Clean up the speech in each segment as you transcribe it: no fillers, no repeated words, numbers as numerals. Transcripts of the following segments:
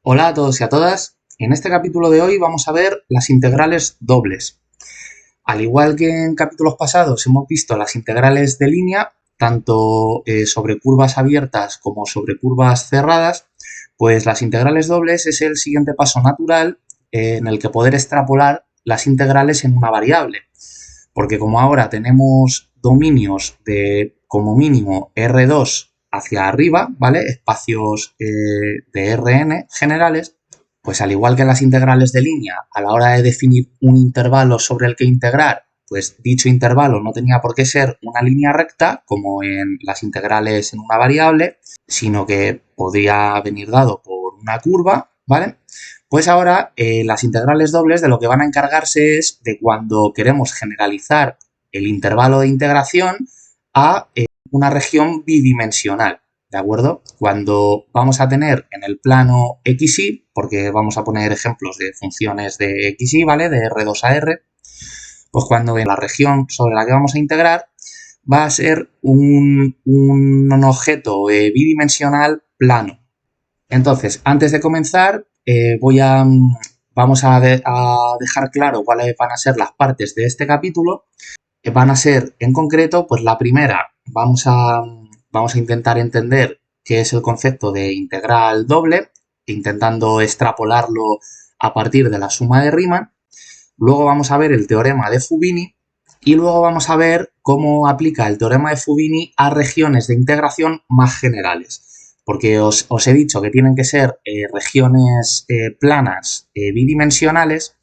Hola a todos y a todas. En este capítulo de hoy vamos a ver las integrales dobles. Al igual que en capítulos pasados hemos visto las integrales de línea, tanto sobre curvas abiertas como sobre curvas cerradas, pues las integrales dobles es el siguiente paso natural en el que poder extrapolar las integrales en una variable. Porque como ahora tenemos dominios de como mínimo R2 hacia arriba, ¿vale? Espacios de Rn generales, pues al igual que en las integrales de línea, a la hora de definir un intervalo sobre el que integrar, pues dicho intervalo no tenía por qué ser una línea recta, como en las integrales en una variable, sino que podría venir dado por una curva, ¿vale? Pues ahora las integrales dobles de lo que van a encargarse es de cuando queremos generalizar el intervalo de integración a una región bidimensional. ¿De acuerdo? Cuando vamos a tener en el plano xy, porque vamos a poner ejemplos de funciones de xy, ¿vale? De R2 a R, pues cuando en la región sobre la que vamos a integrar va a ser un objeto bidimensional plano. Entonces, antes de comenzar, vamos a dejar claro cuáles van a ser las partes de este capítulo. Van a ser, en concreto, pues la primera, vamos a intentar entender qué es el concepto de integral doble, intentando extrapolarlo a partir de la suma de Riemann. Luego vamos a ver el teorema de Fubini y luego vamos a ver cómo aplica el teorema de Fubini a regiones de integración más generales. Porque os he dicho que tienen que ser regiones planas bidimensionales,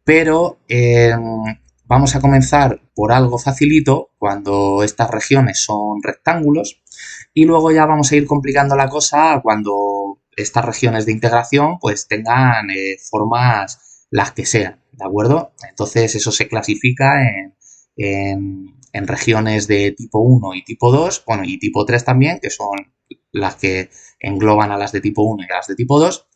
pero vamos a comenzar por algo facilito cuando estas regiones son rectángulos y luego ya vamos a ir complicando la cosa cuando estas regiones de integración pues tengan formas las que sean, ¿de acuerdo? Entonces eso se clasifica en regiones de tipo 1 y tipo 2, bueno, y tipo 3 también, que son las que engloban a las de tipo 1 y a las de tipo 2,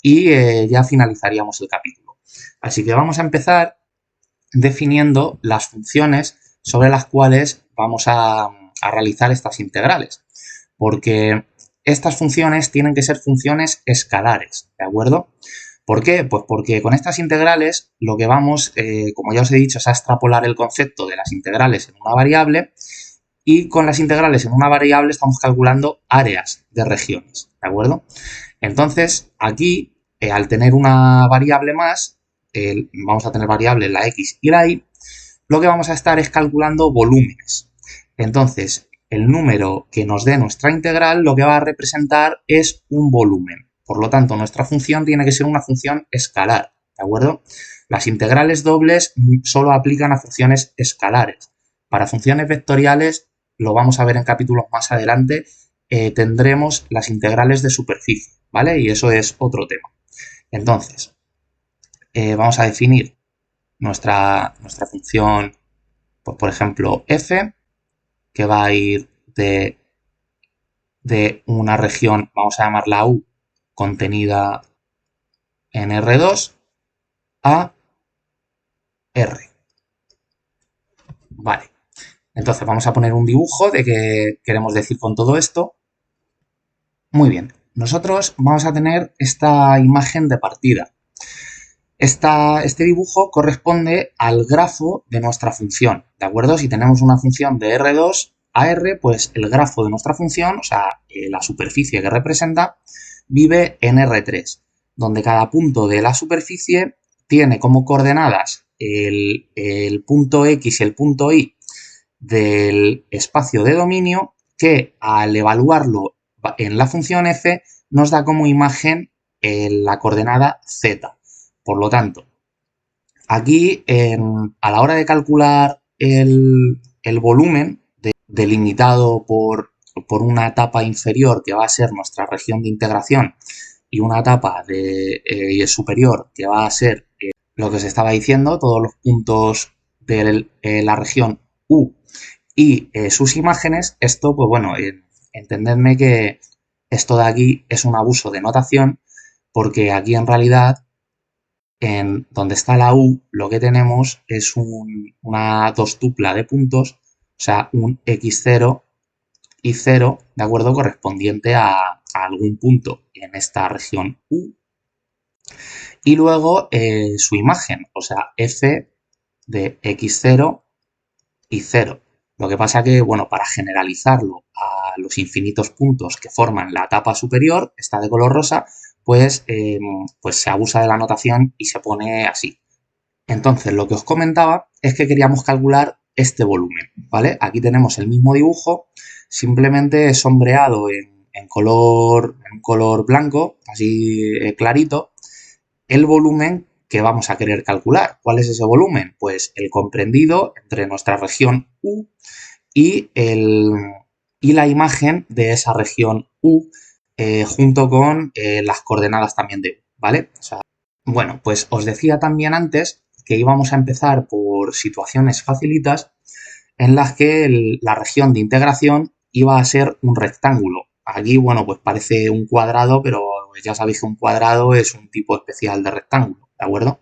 y ya finalizaríamos el capítulo. Así que vamos a empezar definiendo las funciones sobre las cuales vamos a realizar estas integrales, porque estas funciones tienen que ser funciones escalares, ¿de acuerdo? ¿Por qué? Pues porque con estas integrales lo que vamos, como ya os he dicho, es a extrapolar el concepto de las integrales en una variable y con las integrales en una variable estamos calculando áreas de regiones, ¿de acuerdo? Entonces, aquí, al tener una variable más, vamos a tener variables la x y la y, lo que vamos a estar es calculando volúmenes. Entonces, el número que nos dé nuestra integral lo que va a representar es un volumen. Por lo tanto, nuestra función tiene que ser una función escalar, ¿de acuerdo? Las integrales dobles solo aplican a funciones escalares. Para funciones vectoriales, lo vamos a ver en capítulos más adelante, tendremos las integrales de superficie, ¿vale? Y eso es otro tema. Entonces, vamos a definir nuestra función, pues, por ejemplo, f, que va a ir de una región, vamos a llamarla U, contenida en R2, a R. Vale. Entonces vamos a poner un dibujo de qué queremos decir con todo esto. Muy bien. Nosotros vamos a tener esta imagen de partida. Este dibujo corresponde al grafo de nuestra función, ¿de acuerdo? Si tenemos una función de R2 a R, pues el grafo de nuestra función, o sea, la superficie que representa, vive en R3, donde cada punto de la superficie tiene como coordenadas el punto X y el punto Y del espacio de dominio que al evaluarlo en la función f nos da como imagen la coordenada z. Por lo tanto, aquí a la hora de calcular el volumen delimitado por una etapa inferior que va a ser nuestra región de integración y una etapa superior que va a ser lo que os estaba diciendo, todos los puntos de la región U y sus imágenes, esto, pues bueno, entendedme que esto de aquí es un abuso de notación porque aquí en realidad en donde está la U lo que tenemos es una dostupla de puntos, o sea, un x0 y 0, ¿de acuerdo? Correspondiente a algún punto en esta región U y luego su imagen, o sea, f de x0 y 0. Lo que pasa que, bueno, para generalizarlo a los infinitos puntos que forman la tapa superior, esta de color rosa, pues se abusa de la notación y se pone así. Entonces, lo que os comentaba es que queríamos calcular este volumen, ¿vale? Aquí tenemos el mismo dibujo, simplemente sombreado en color blanco, así clarito, el volumen que vamos a querer calcular. ¿Cuál es ese volumen? Pues el comprendido entre nuestra región U y, y la imagen de esa región U junto con las coordenadas también de U, ¿vale? O sea, bueno, pues os decía también antes que íbamos a empezar por situaciones facilitas en las que la región de integración iba a ser un rectángulo. Aquí, bueno, pues parece un cuadrado, pero ya sabéis que un cuadrado es un tipo especial de rectángulo, ¿de acuerdo?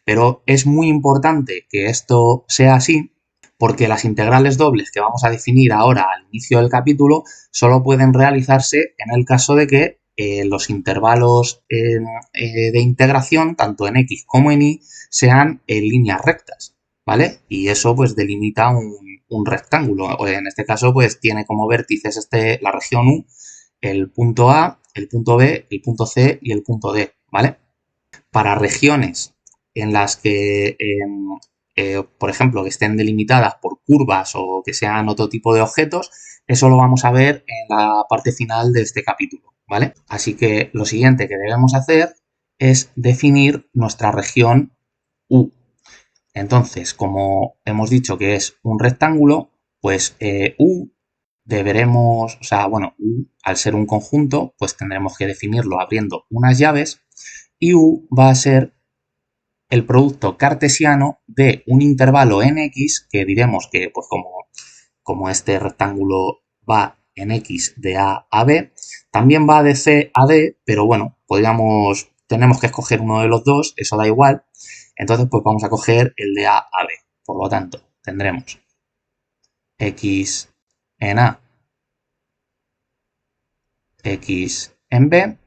Pero es muy importante que esto sea así porque las integrales dobles que vamos a definir ahora al inicio del capítulo solo pueden realizarse en el caso de que los intervalos de integración, tanto en x como en y, sean líneas rectas, ¿vale? Y eso pues delimita un rectángulo. O en este caso pues tiene como vértices la región U, el punto A, el punto B, el punto C y el punto D, ¿vale? Para regiones en las que, por ejemplo, que estén delimitadas por curvas o que sean otro tipo de objetos, eso lo vamos a ver en la parte final de este capítulo, ¿vale? Así que lo siguiente que debemos hacer es definir nuestra región U. Entonces, como hemos dicho que es un rectángulo, pues U deberemos, o sea, bueno, U al ser un conjunto, pues tendremos que definirlo abriendo unas llaves y U va a ser el producto cartesiano de un intervalo en x que diremos que, pues como este rectángulo va en x de A a B, también va de C a D, pero bueno, tenemos que escoger uno de los dos, eso da igual, entonces pues vamos a coger el de A a B. Por lo tanto, tendremos x en A, x en B,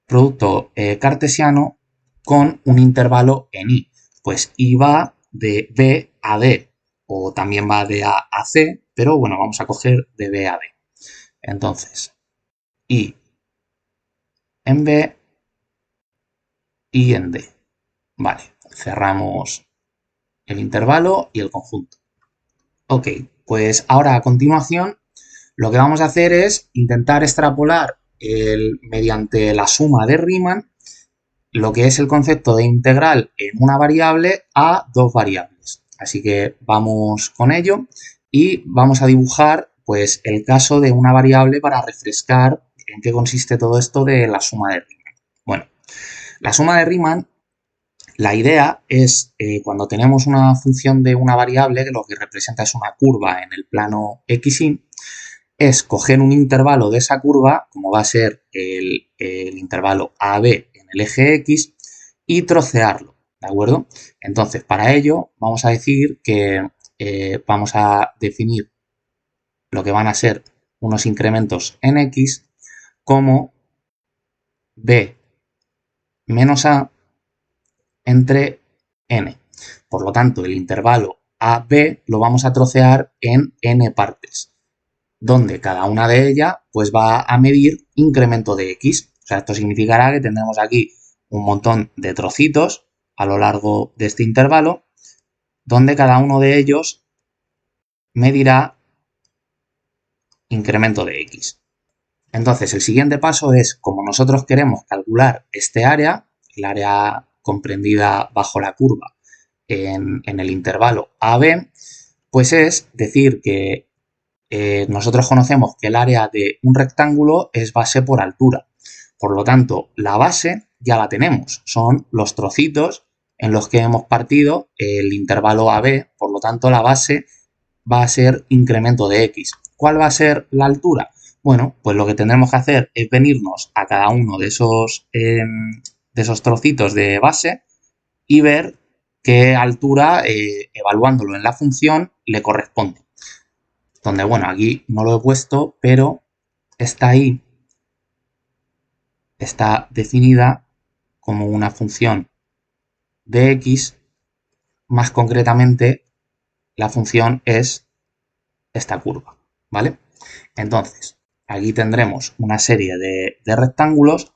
producto cartesiano con un intervalo en y. Pues y va de B a D, o también va de A a C, pero bueno, vamos a coger de B a D. Entonces, y en B y en D. Vale, cerramos el intervalo y el conjunto. Ok, pues ahora a continuación lo que vamos a hacer es intentar extrapolar mediante la suma de Riemann lo que es el concepto de integral en una variable a dos variables. Así que vamos con ello y vamos a dibujar pues el caso de una variable para refrescar en qué consiste todo esto de la suma de Riemann. Bueno, la suma de Riemann, la idea es cuando tenemos una función de una variable que lo que representa es una curva en el plano xy, es coger un intervalo de esa curva, como va a ser el intervalo AB en el eje X, y trocearlo, ¿de acuerdo? Entonces, para ello vamos a decir que vamos a definir lo que van a ser unos incrementos en X como B menos A entre N. Por lo tanto, el intervalo AB lo vamos a trocear en N partes, donde cada una de ellas pues va a medir incremento de X. O sea, esto significará que tendremos aquí un montón de trocitos a lo largo de este intervalo, donde cada uno de ellos medirá incremento de X. Entonces, el siguiente paso es, como nosotros queremos calcular este área, el área comprendida bajo la curva en el intervalo AB, pues es decir que nosotros conocemos que el área de un rectángulo es base por altura. Por lo tanto, la base ya la tenemos. Son los trocitos en los que hemos partido el intervalo AB. Por lo tanto, la base va a ser incremento de X. ¿Cuál va a ser la altura? Bueno, pues lo que tendremos que hacer es venirnos a cada uno de esos trocitos de base y ver qué altura, evaluándolo en la función, le corresponde. Donde, bueno, aquí no lo he puesto, pero está ahí está definida como una función de x, más concretamente la función es esta curva, ¿vale? Entonces, aquí tendremos una serie de rectángulos.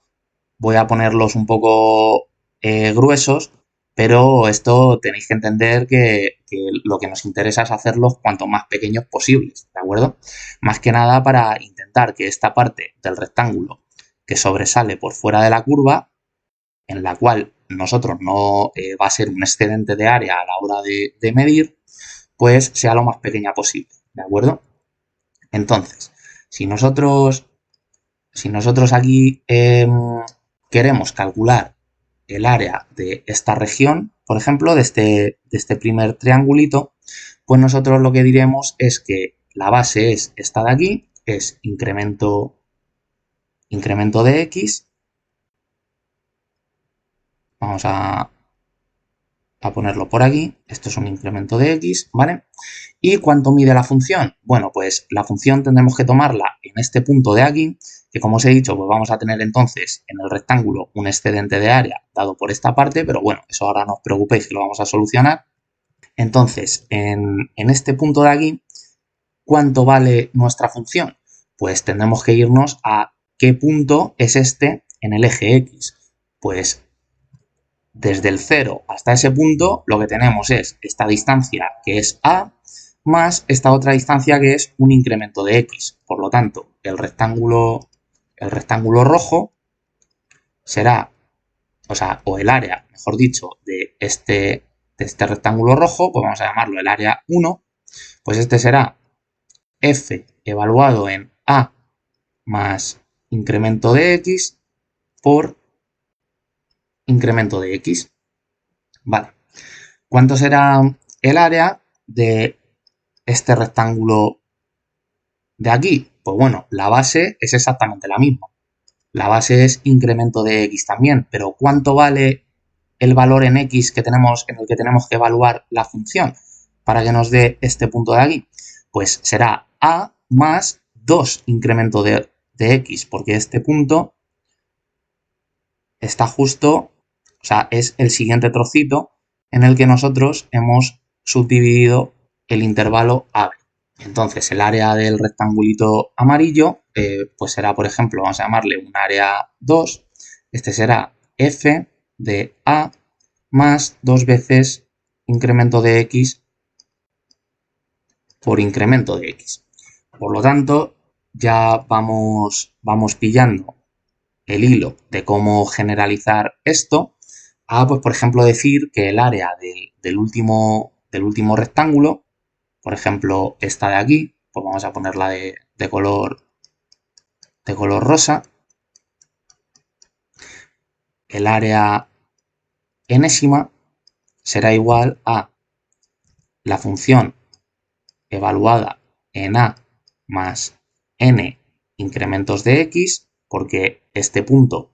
Voy a ponerlos un poco gruesos, pero esto tenéis que entender que lo que nos interesa es hacerlos cuanto más pequeños posibles, ¿de acuerdo? Más que nada para intentar que esta parte del rectángulo que sobresale por fuera de la curva, en la cual nosotros no va a ser un excedente de área a la hora de medir, pues sea lo más pequeña posible, ¿de acuerdo? Entonces, si nosotros aquí queremos calcular el área de esta región, por ejemplo, de este primer triangulito, pues nosotros lo que diremos es que la base es esta de aquí, es incremento de x. Vamos a ponerlo por aquí. Esto es un incremento de x, ¿vale? ¿Y cuánto mide la función? Bueno, pues la función tendremos que tomarla en este punto de aquí, que como os he dicho, pues vamos a tener entonces en el rectángulo un excedente de área dado por esta parte, pero bueno, eso ahora no os preocupéis que lo vamos a solucionar. Entonces, en este punto de aquí, ¿cuánto vale nuestra función? Pues tendremos que irnos a qué punto es este en el eje X. Pues desde el 0 hasta ese punto lo que tenemos es esta distancia que es A más esta otra distancia que es un incremento de X. Por lo tanto, el rectángulo rojo será, o el área, mejor dicho, de este rectángulo rojo, pues vamos a llamarlo el área 1, pues este será F evaluado en A más incremento de X por incremento de X. Vale. ¿Cuánto será el área de este rectángulo de aquí? Pues bueno, la base es exactamente la misma. La base es incremento de x también, pero ¿cuánto vale el valor en x que tenemos, en el que tenemos que evaluar la función para que nos dé este punto de aquí? Pues será a más 2 incremento de x, porque este punto está justo, o sea, es el siguiente trocito en el que nosotros hemos subdividido el intervalo AB. Entonces, el área del rectangulito amarillo, pues será, por ejemplo, vamos a llamarle un área 2. Este será F de A más 2 veces incremento de X por incremento de X. Por lo tanto, ya vamos pillando el hilo de cómo generalizar esto a, pues, por ejemplo, decir que el área del último rectángulo, por ejemplo, esta de aquí, pues vamos a ponerla de color rosa. El área enésima será igual a la función evaluada en A más n incrementos de x, porque este punto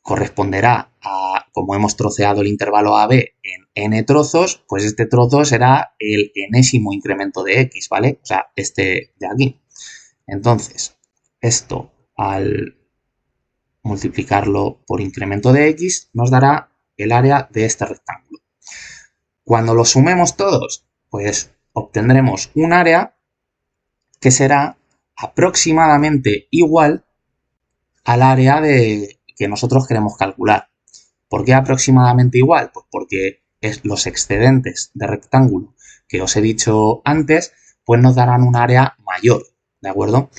corresponderá a, como hemos troceado el intervalo AB en n trozos, pues este trozo será el enésimo incremento de x, ¿vale? O sea, este de aquí. Entonces, esto al multiplicarlo por incremento de x nos dará el área de este rectángulo. Cuando lo sumemos todos, pues obtendremos un área que será aproximadamente igual al área que nosotros queremos calcular. ¿Por qué aproximadamente igual? Pues porque los excedentes de rectángulo que os he dicho antes, pues nos darán un área mayor, ¿de acuerdo?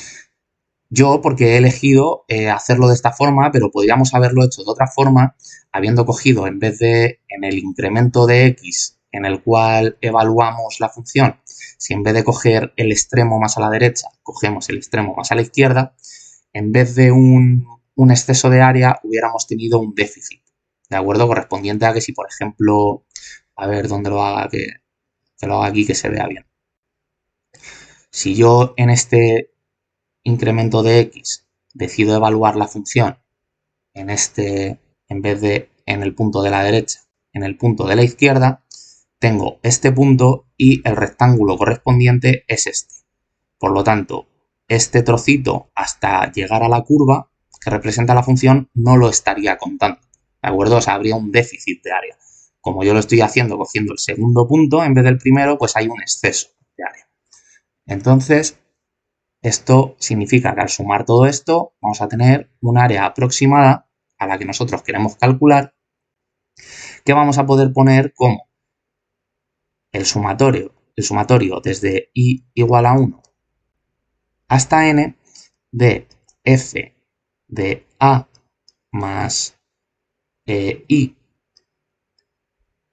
Yo, porque he elegido hacerlo de esta forma, pero podríamos haberlo hecho de otra forma, habiendo cogido, en vez de en el incremento de x en el cual evaluamos la función, si en vez de coger el extremo más a la derecha, cogemos el extremo más a la izquierda, en vez de un exceso de área, hubiéramos tenido un déficit, ¿de acuerdo? Correspondiente a que si, por ejemplo, a ver dónde lo haga, que lo haga aquí, que se vea bien. Si yo en este incremento de x decido evaluar la función en vez de en el punto de la derecha, en el punto de la izquierda, tengo este punto y el rectángulo correspondiente es este. Por lo tanto, este trocito hasta llegar a la curva, que representa la función no lo estaría contando, ¿de acuerdo? O sea, habría un déficit de área. Como yo lo estoy haciendo cogiendo el segundo punto en vez del primero, pues hay un exceso de área. Entonces, esto significa que al sumar todo esto vamos a tener un área aproximada a la que nosotros queremos calcular, que vamos a poder poner como el sumatorio desde i igual a 1 hasta n de f de a más i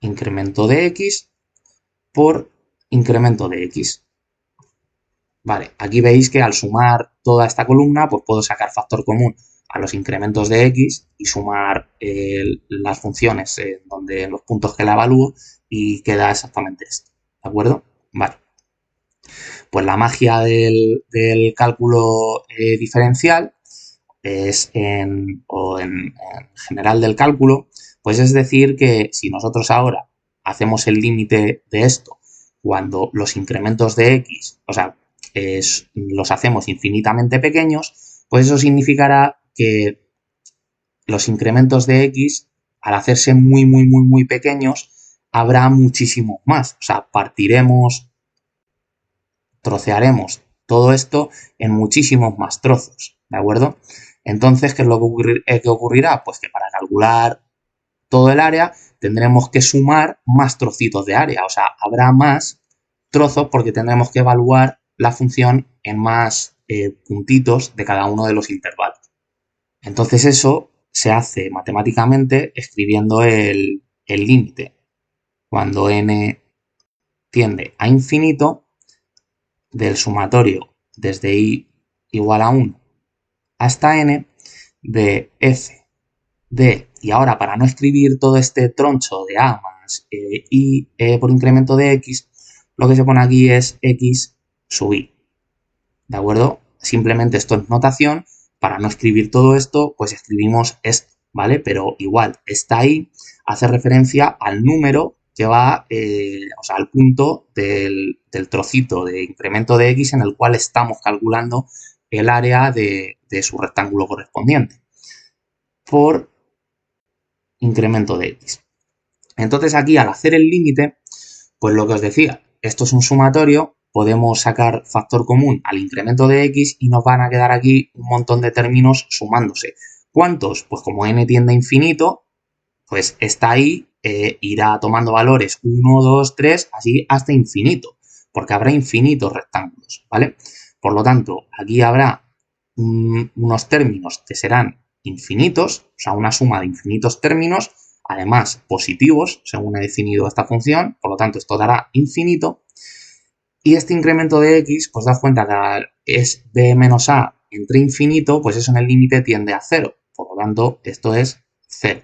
incremento de x por incremento de x. Vale, aquí veis que al sumar toda esta columna, pues puedo sacar factor común a los incrementos de x y sumar las funciones en los puntos que la evalúo y queda exactamente esto, ¿de acuerdo? Vale. Pues la magia del cálculo diferencial o en general del cálculo, pues es decir que si nosotros ahora hacemos el límite de esto cuando los incrementos de x, o sea, los hacemos infinitamente pequeños, pues eso significará que los incrementos de x, al hacerse muy pequeños, habrá muchísimos más. O sea, trocearemos todo esto en muchísimos más trozos, ¿de acuerdo? Entonces, ¿qué es lo que ocurrirá? Pues que para calcular todo el área tendremos que sumar más trocitos de área, o sea, habrá más trozos porque tendremos que evaluar la función en más puntitos de cada uno de los intervalos. Entonces eso se hace matemáticamente escribiendo el límite. Cuando n tiende a infinito, del sumatorio desde i igual a 1 hasta n de f de, y ahora para no escribir todo este troncho de a más i por incremento de x, lo que se pone aquí es x sub i, ¿de acuerdo? Simplemente esto es notación, para no escribir todo esto, pues escribimos esto, ¿vale? Pero igual, esta i hace referencia al número que va, o sea, al punto del trocito de incremento de x en el cual estamos calculando el área de su rectángulo correspondiente por incremento de x. Entonces aquí al hacer el límite, pues lo que os decía, esto es un sumatorio, podemos sacar factor común al incremento de x y nos van a quedar aquí un montón de términos sumándose. ¿Cuántos? Pues como n tiende a infinito, pues esta i irá tomando valores 1, 2, 3, así hasta infinito, porque habrá infinitos rectángulos, ¿vale? Por lo tanto, aquí habrá unos términos que serán infinitos, o sea, una suma de infinitos términos, además positivos, según he definido esta función, por lo tanto, esto dará infinito, y este incremento de x, pues das cuenta que es b menos a entre infinito, pues eso en el límite tiende a 0, por lo tanto, esto es 0.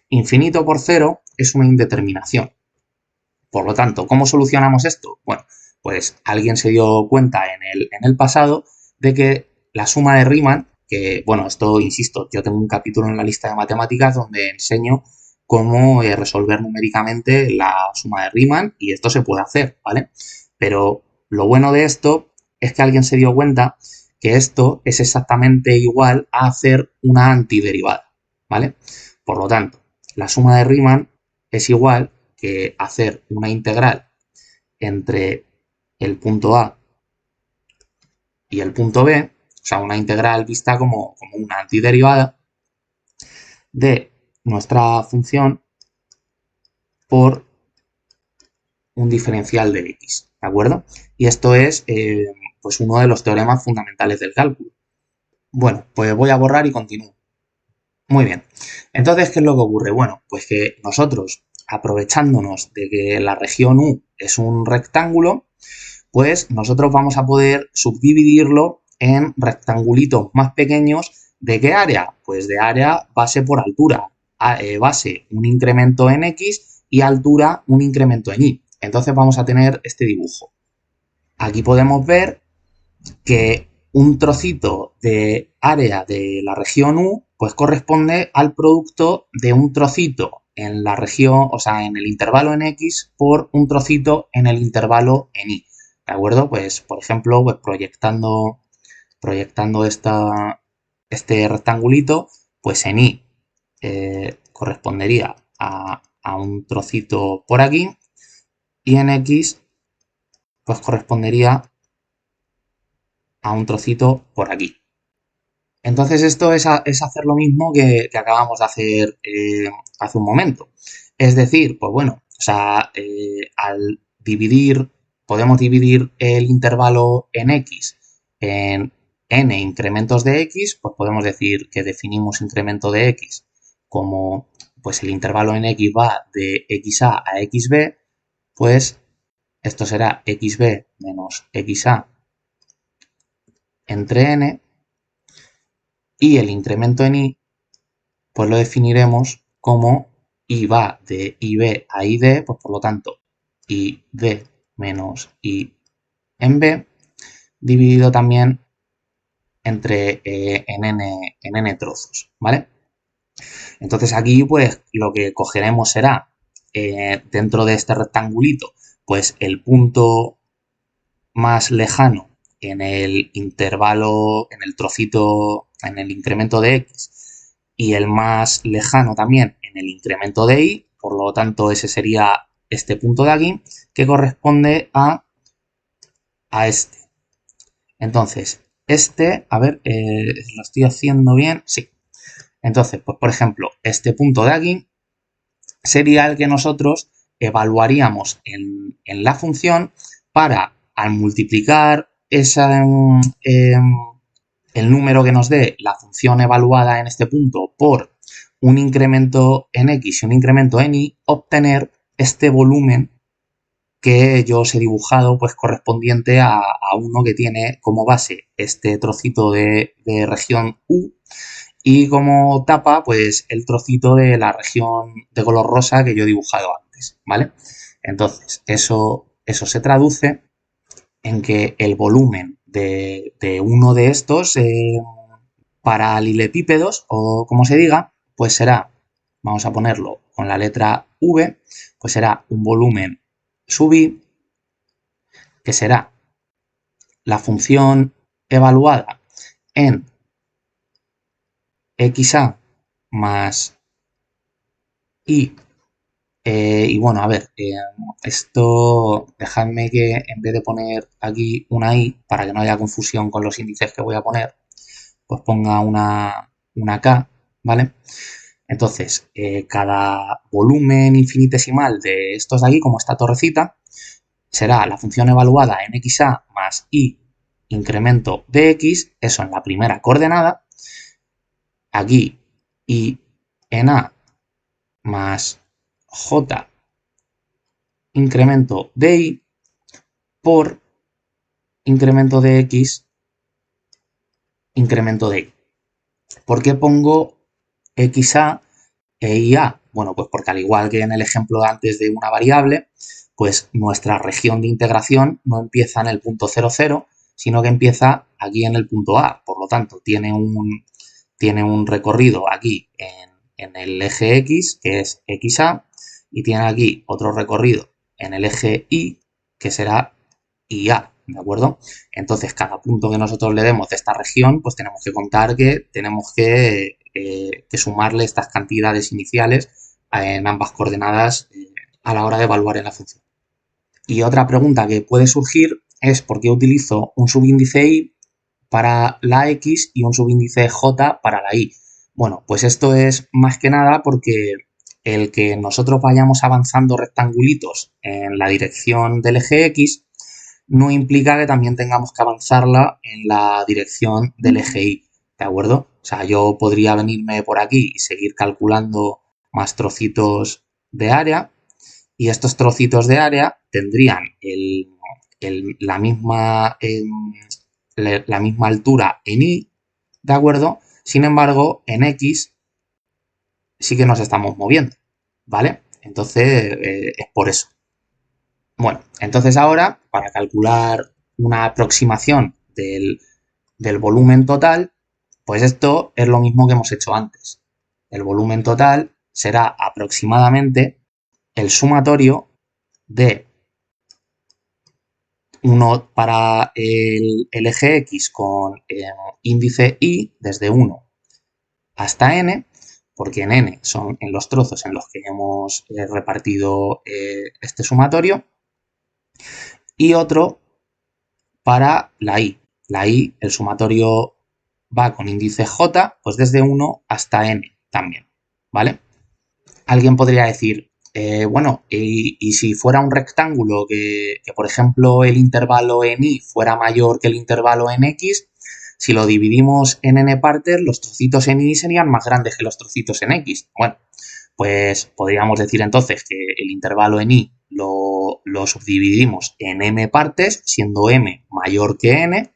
Infinito por 0 es una indeterminación. Por lo tanto, ¿cómo solucionamos esto? Bueno, pues alguien se dio cuenta en el pasado de que la suma de Riemann, que, bueno, esto, insisto, yo tengo un capítulo en la lista de matemáticas donde enseño cómo resolver numéricamente la suma de Riemann y esto se puede hacer, ¿vale? Pero lo bueno de esto es que alguien se dio cuenta que esto es exactamente igual a hacer una antiderivada, ¿vale? Por lo tanto, la suma de Riemann es igual que hacer una integral entre el punto A y el punto B, o sea, una integral vista como una antiderivada de nuestra función por un diferencial de x, ¿de acuerdo? Y esto es pues uno de los teoremas fundamentales del cálculo. Bueno, pues voy a borrar y continúo. Muy bien. Entonces, ¿qué es lo que ocurre? Bueno, pues que nosotros, aprovechándonos de que la región U es un rectángulo, pues nosotros vamos a poder subdividirlo en rectangulitos más pequeños. ¿De qué área? Pues de área base por altura. Base un incremento en x y altura un incremento en y. Entonces vamos a tener este dibujo. Aquí podemos ver que un trocito de área de la región U pues corresponde al producto de un trocito en la región, o sea, en el intervalo en X por un trocito en el intervalo en Y. ¿De acuerdo? Pues, por ejemplo, pues proyectando este rectangulito, pues en Y correspondería a un trocito por aquí y en X pues correspondería a un trocito por aquí. Entonces esto es hacer lo mismo que acabamos de hacer hace un momento. Es decir, pues bueno, o sea, al dividir, podemos dividir el intervalo en X en n incrementos de X, pues podemos decir que definimos incremento de X como pues el intervalo en X va de XA a XB, pues esto será XB menos XA entre n, y el incremento en Y pues lo definiremos como Y va de IB a ID, pues por lo tanto ID menos I en B, dividido también entre en n trozos, ¿vale? Entonces aquí pues lo que cogeremos será dentro de este rectangulito pues el punto más lejano en el intervalo, en el trocito, en el incremento de X y el más lejano también en el incremento de Y, por lo tanto ese sería este punto de aquí que corresponde a este. Entonces, este, a ver, lo estoy haciendo bien, sí. Entonces, pues por ejemplo, este punto de aquí sería el que nosotros evaluaríamos en la función para, al multiplicar el número que nos dé la función evaluada en este punto por un incremento en X y un incremento en Y, obtener este volumen que yo os he dibujado pues correspondiente a uno que tiene como base este trocito de región U y como tapa pues el trocito de la región de color rosa que yo he dibujado antes, ¿vale? Entonces eso se traduce en que el volumen de uno de estos paralelepípedos o como se diga, pues será, vamos a ponerlo con la letra V, pues será un volumen sub I, que será la función evaluada en XA más I. Y bueno, a ver, esto dejadme que en vez de poner aquí una I, para que no haya confusión con los índices que voy a poner, pues ponga una K, ¿vale? Entonces, cada volumen infinitesimal de estos de aquí, como esta torrecita, será la función evaluada en XA más I incremento de X, eso en la primera coordenada, aquí I en A más J incremento de Y por incremento de X incremento de Y. ¿Por qué pongo XA e IA? Bueno, pues porque al igual que en el ejemplo de antes de una variable, pues nuestra región de integración no empieza en el punto 0, 0, sino que empieza aquí en el punto A. Por lo tanto, tiene un recorrido aquí en el eje X, que es XA, y tiene aquí otro recorrido en el eje Y, que será IA, ¿de acuerdo? Entonces, cada punto que nosotros le demos de esta región, pues tenemos que contar que tenemos que sumarle estas cantidades iniciales en ambas coordenadas a la hora de evaluar en la función. Y otra pregunta que puede surgir es por qué utilizo un subíndice Y para la X y un subíndice J para la Y. Bueno, pues esto es más que nada porque el que nosotros vayamos avanzando rectangulitos en la dirección del eje X no implica que también tengamos que avanzarla en la dirección del eje Y, ¿de acuerdo? O sea, yo podría venirme por aquí y seguir calculando más trocitos de área y estos trocitos de área tendrían la misma altura en Y, ¿de acuerdo? Sin embargo, en X sí que nos estamos moviendo, ¿vale? Entonces, es por eso. Bueno, entonces ahora, para calcular una aproximación del volumen total, pues esto es lo mismo que hemos hecho antes. El volumen total será aproximadamente el sumatorio de uno para el eje X con índice Y desde 1 hasta n, porque en n son en los trozos en los que hemos repartido este sumatorio, y otro para la i. La i, el sumatorio va con índice j, pues desde 1 hasta n también, ¿vale? Alguien podría decir, bueno, y si fuera un rectángulo que, por ejemplo, el intervalo en y fuera mayor que el intervalo en x, si lo dividimos en n partes, los trocitos en y serían más grandes que los trocitos en x. Bueno, pues podríamos decir entonces que el intervalo en y lo subdividimos en m partes, siendo m mayor que n.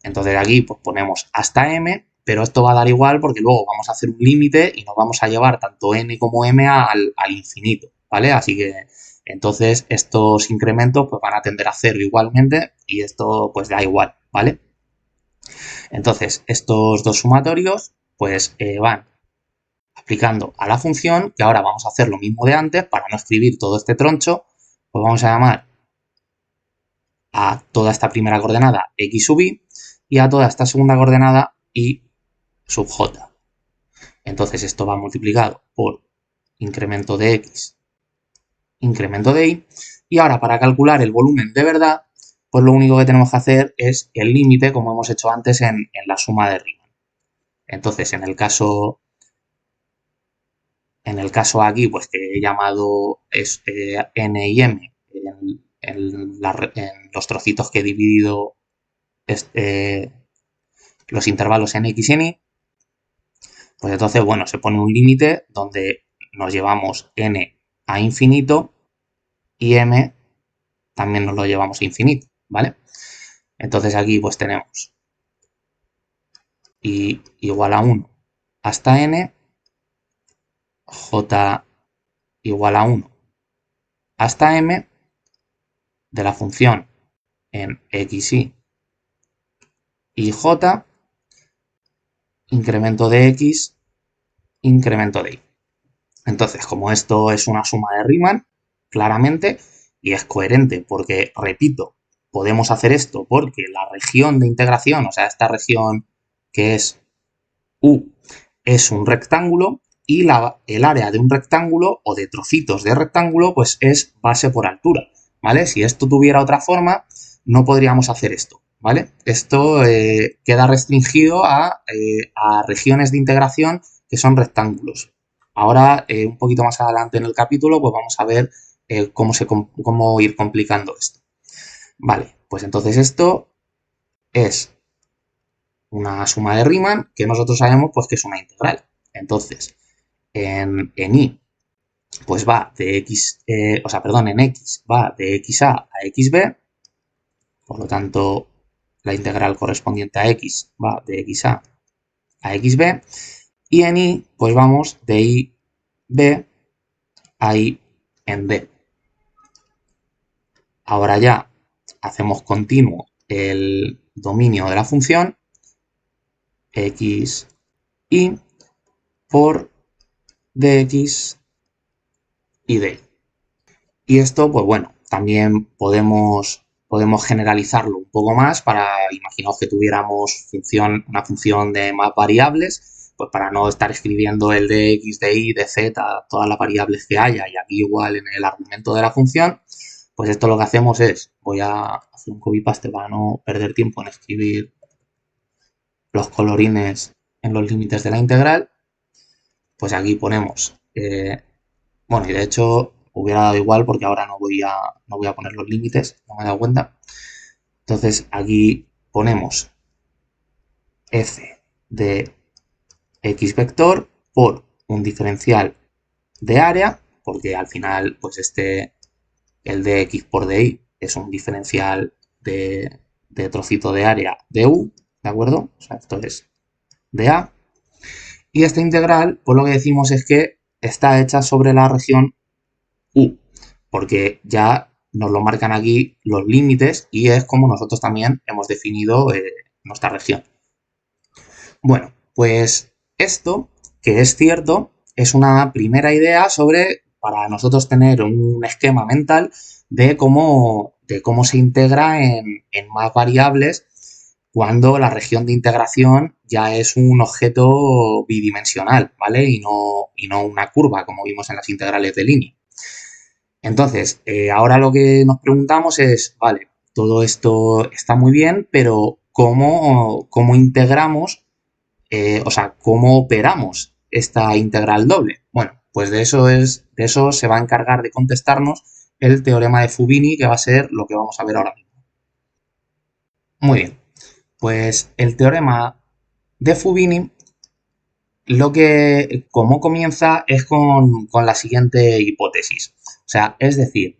Entonces aquí pues ponemos hasta m, pero esto va a dar igual porque luego vamos a hacer un límite y nos vamos a llevar tanto n como m al infinito, ¿vale? Así que entonces estos incrementos pues van a tender a cero igualmente y esto pues da igual, ¿vale? Entonces estos dos sumatorios pues van aplicando a la función, que ahora vamos a hacer lo mismo de antes para no escribir todo este troncho, pues vamos a llamar a toda esta primera coordenada x sub y y a toda esta segunda coordenada y sub j. Entonces esto va multiplicado por incremento de x, incremento de y, y ahora para calcular el volumen de verdad, pues lo único que tenemos que hacer es el límite, como hemos hecho antes en la suma de Riemann. Entonces en el caso aquí, pues que he llamado n y m en los trocitos que he dividido los intervalos en x y en y, pues entonces, bueno, se pone un límite donde nos llevamos n a infinito y m también nos lo llevamos a infinito, ¿vale? Entonces aquí pues tenemos y igual a 1 hasta n, j igual a 1 hasta m de la función en xy y j, incremento de x, incremento de y. Entonces, como esto es una suma de Riemann, claramente, y es coherente porque, repito, podemos hacer esto porque la región de integración, o sea, esta región que es U, es un rectángulo y el área de un rectángulo o de trocitos de rectángulo, pues es base por altura, ¿vale? Si esto tuviera otra forma, no podríamos hacer esto, ¿vale? Esto queda restringido a regiones de integración que son rectángulos. Ahora, un poquito más adelante en el capítulo, pues vamos a ver cómo ir complicando esto. Vale, pues entonces esto es una suma de Riemann que nosotros sabemos pues que es una integral. Entonces, en y, pues va de x, en x va de xa a xb, por lo tanto, la integral correspondiente a x va de xa a xb, y en y, pues vamos de ib a y en d. Ahora ya hacemos continuo el dominio de la función x y por dx y dy. Y esto, pues bueno, también podemos generalizarlo un poco más para, imaginaos que tuviéramos una función de más variables, pues para no estar escribiendo el de x, de y, de z, todas las variables que haya, y aquí igual en el argumento de la función, pues esto lo que hacemos es, voy a hacer un copy-paste para no perder tiempo en escribir los colorines en los límites de la integral, pues aquí ponemos, bueno, y de hecho hubiera dado igual porque ahora no voy a poner los límites, no me he dado cuenta. Entonces aquí ponemos f de x vector por un diferencial de área, porque al final pues el de x por dy es un diferencial de trocito de área de u, ¿de acuerdo? O sea, esto es de a. Y esta integral, pues lo que decimos es que está hecha sobre la región U, porque ya nos lo marcan aquí los límites y es como nosotros también hemos definido nuestra región. Bueno, pues esto, que es cierto, es una primera idea para nosotros tener un esquema mental de cómo se integra en más variables cuando la región de integración ya es un objeto bidimensional, ¿vale? Y no una curva, como vimos en las integrales de línea. Entonces, ahora lo que nos preguntamos es, vale, todo esto está muy bien, pero ¿cómo integramos, o sea, cómo operamos esta integral doble? Bueno, pues de eso se va a encargar de contestarnos el teorema de Fubini, que va a ser lo que vamos a ver ahora mismo. Muy bien, pues el teorema de Fubini, cómo comienza es con la siguiente hipótesis. O sea, es decir,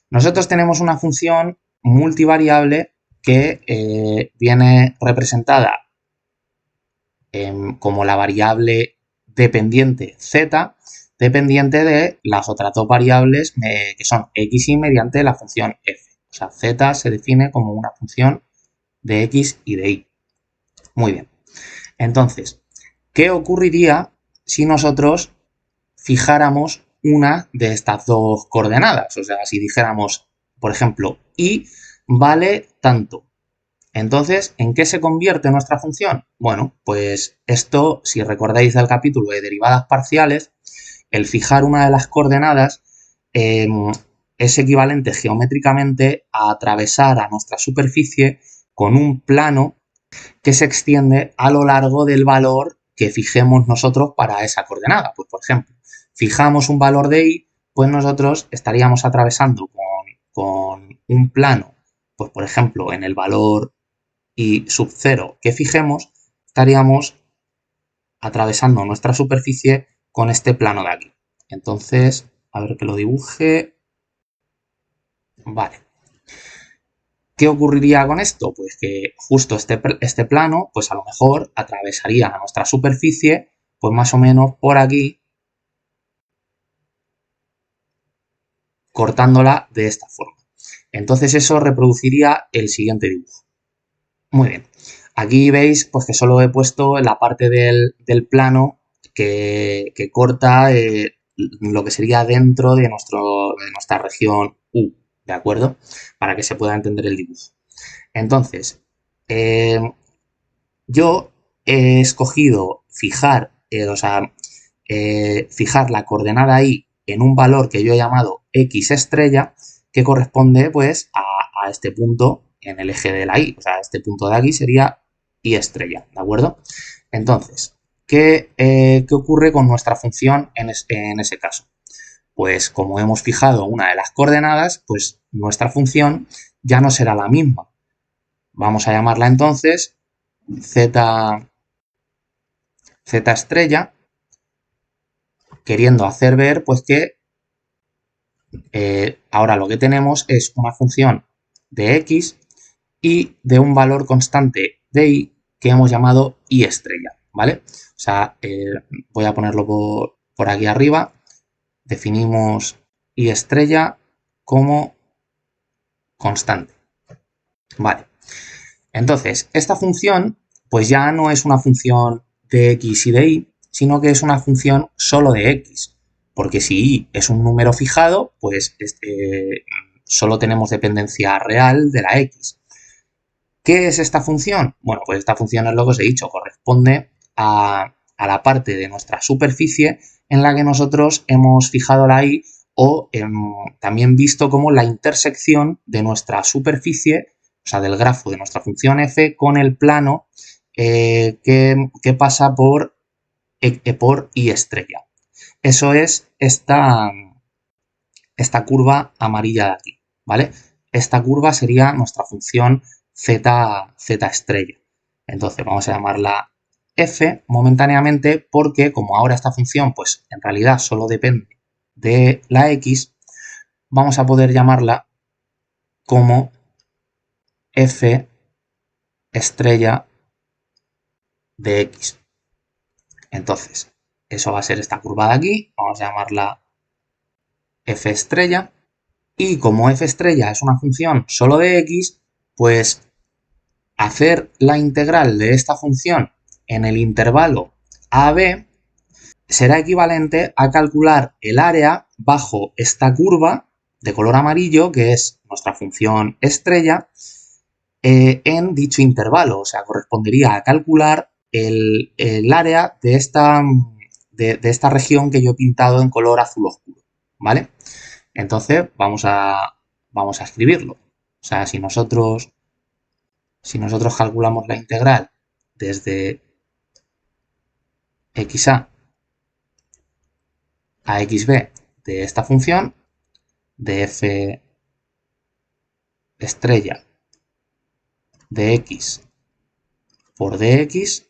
nosotros tenemos una función multivariable que viene representada como la variable dependiente z, dependiente de las otras dos variables que son x y mediante la función f. O sea, z se define como una función de x y de y. Muy bien. Entonces, ¿qué ocurriría si nosotros fijáramos una de estas dos coordenadas? O sea, si dijéramos, por ejemplo, y vale tanto. Entonces, ¿en qué se convierte nuestra función? Bueno, pues esto, si recordáis del capítulo de derivadas parciales, el fijar una de las coordenadas es equivalente geométricamente a atravesar a nuestra superficie con un plano que se extiende a lo largo del valor que fijemos nosotros para esa coordenada. Pues, por ejemplo, fijamos un valor de y, pues nosotros estaríamos atravesando con un plano, pues por ejemplo, en el valor y sub 0 que fijemos, estaríamos atravesando nuestra superficie con este plano de aquí. Entonces, a ver que lo dibuje. Vale. ¿Qué ocurriría con esto? Pues que justo este plano, pues a lo mejor atravesaría a nuestra superficie, pues más o menos por aquí, cortándola de esta forma. Entonces eso reproduciría el siguiente dibujo. Muy bien. Aquí veis pues que solo he puesto la parte del plano que corta lo que sería dentro de nuestra región U, ¿de acuerdo? Para que se pueda entender el dibujo. Entonces, yo he escogido fijar, fijar la coordenada y en un valor que yo he llamado x estrella, que corresponde pues a este punto en el eje de la y. O sea, este punto de aquí sería y estrella, ¿de acuerdo? Entonces, ¿qué ocurre con nuestra función en ese caso? Pues como hemos fijado una de las coordenadas, pues nuestra función ya no será la misma. Vamos a llamarla entonces z estrella, queriendo hacer ver pues que ahora lo que tenemos es una función de x y de un valor constante de y que hemos llamado y estrella, ¿vale? O sea, voy a ponerlo por aquí arriba. Definimos y estrella como constante. Vale. Entonces, esta función pues ya no es una función de x y de y, sino que es una función solo de x. Porque si y es un número fijado, pues solo tenemos dependencia real de la x. ¿Qué es esta función? Bueno, pues esta función es lo que os he dicho, corresponde a la parte de nuestra superficie en la que nosotros hemos fijado la y o también visto como la intersección de nuestra superficie, o sea, del grafo de nuestra función f con el plano que pasa por y estrella. Eso es esta curva amarilla de aquí, ¿vale? Esta curva sería nuestra función z estrella. Entonces vamos a llamarla f momentáneamente porque como ahora esta función pues en realidad solo depende de la x, vamos a poder llamarla como f estrella de x. Entonces, eso va a ser esta curva de aquí, vamos a llamarla f estrella, y como f estrella es una función solo de x, pues hacer la integral de esta función en el intervalo a b será equivalente a calcular el área bajo esta curva de color amarillo, que es nuestra función estrella, en dicho intervalo. O sea, correspondería a calcular el área de esta región que yo he pintado en color azul oscuro, ¿vale? Entonces vamos a escribirlo. O sea, si nosotros calculamos la integral desde xa a xb de esta función, de f estrella de x por dx,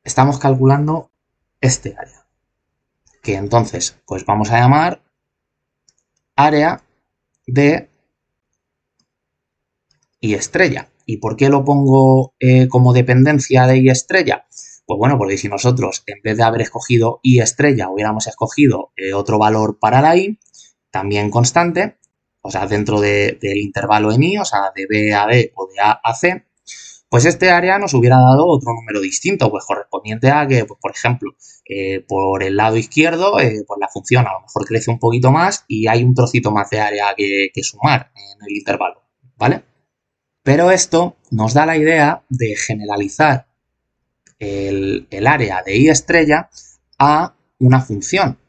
estamos calculando este área, que entonces pues vamos a llamar área de y estrella. ¿Y por qué lo pongo como dependencia de y estrella? Pues bueno, porque si nosotros en vez de haber escogido y estrella hubiéramos escogido otro valor para la y, también constante, o sea, dentro del intervalo en y, o sea, de b a d o de a a c, pues este área nos hubiera dado otro número distinto, pues correspondiente a que, pues, por ejemplo, por el lado izquierdo, pues la función a lo mejor crece un poquito más y hay un trocito más de área que sumar en el intervalo, ¿vale? Pero esto nos da la idea de generalizar el área de y estrella a una función,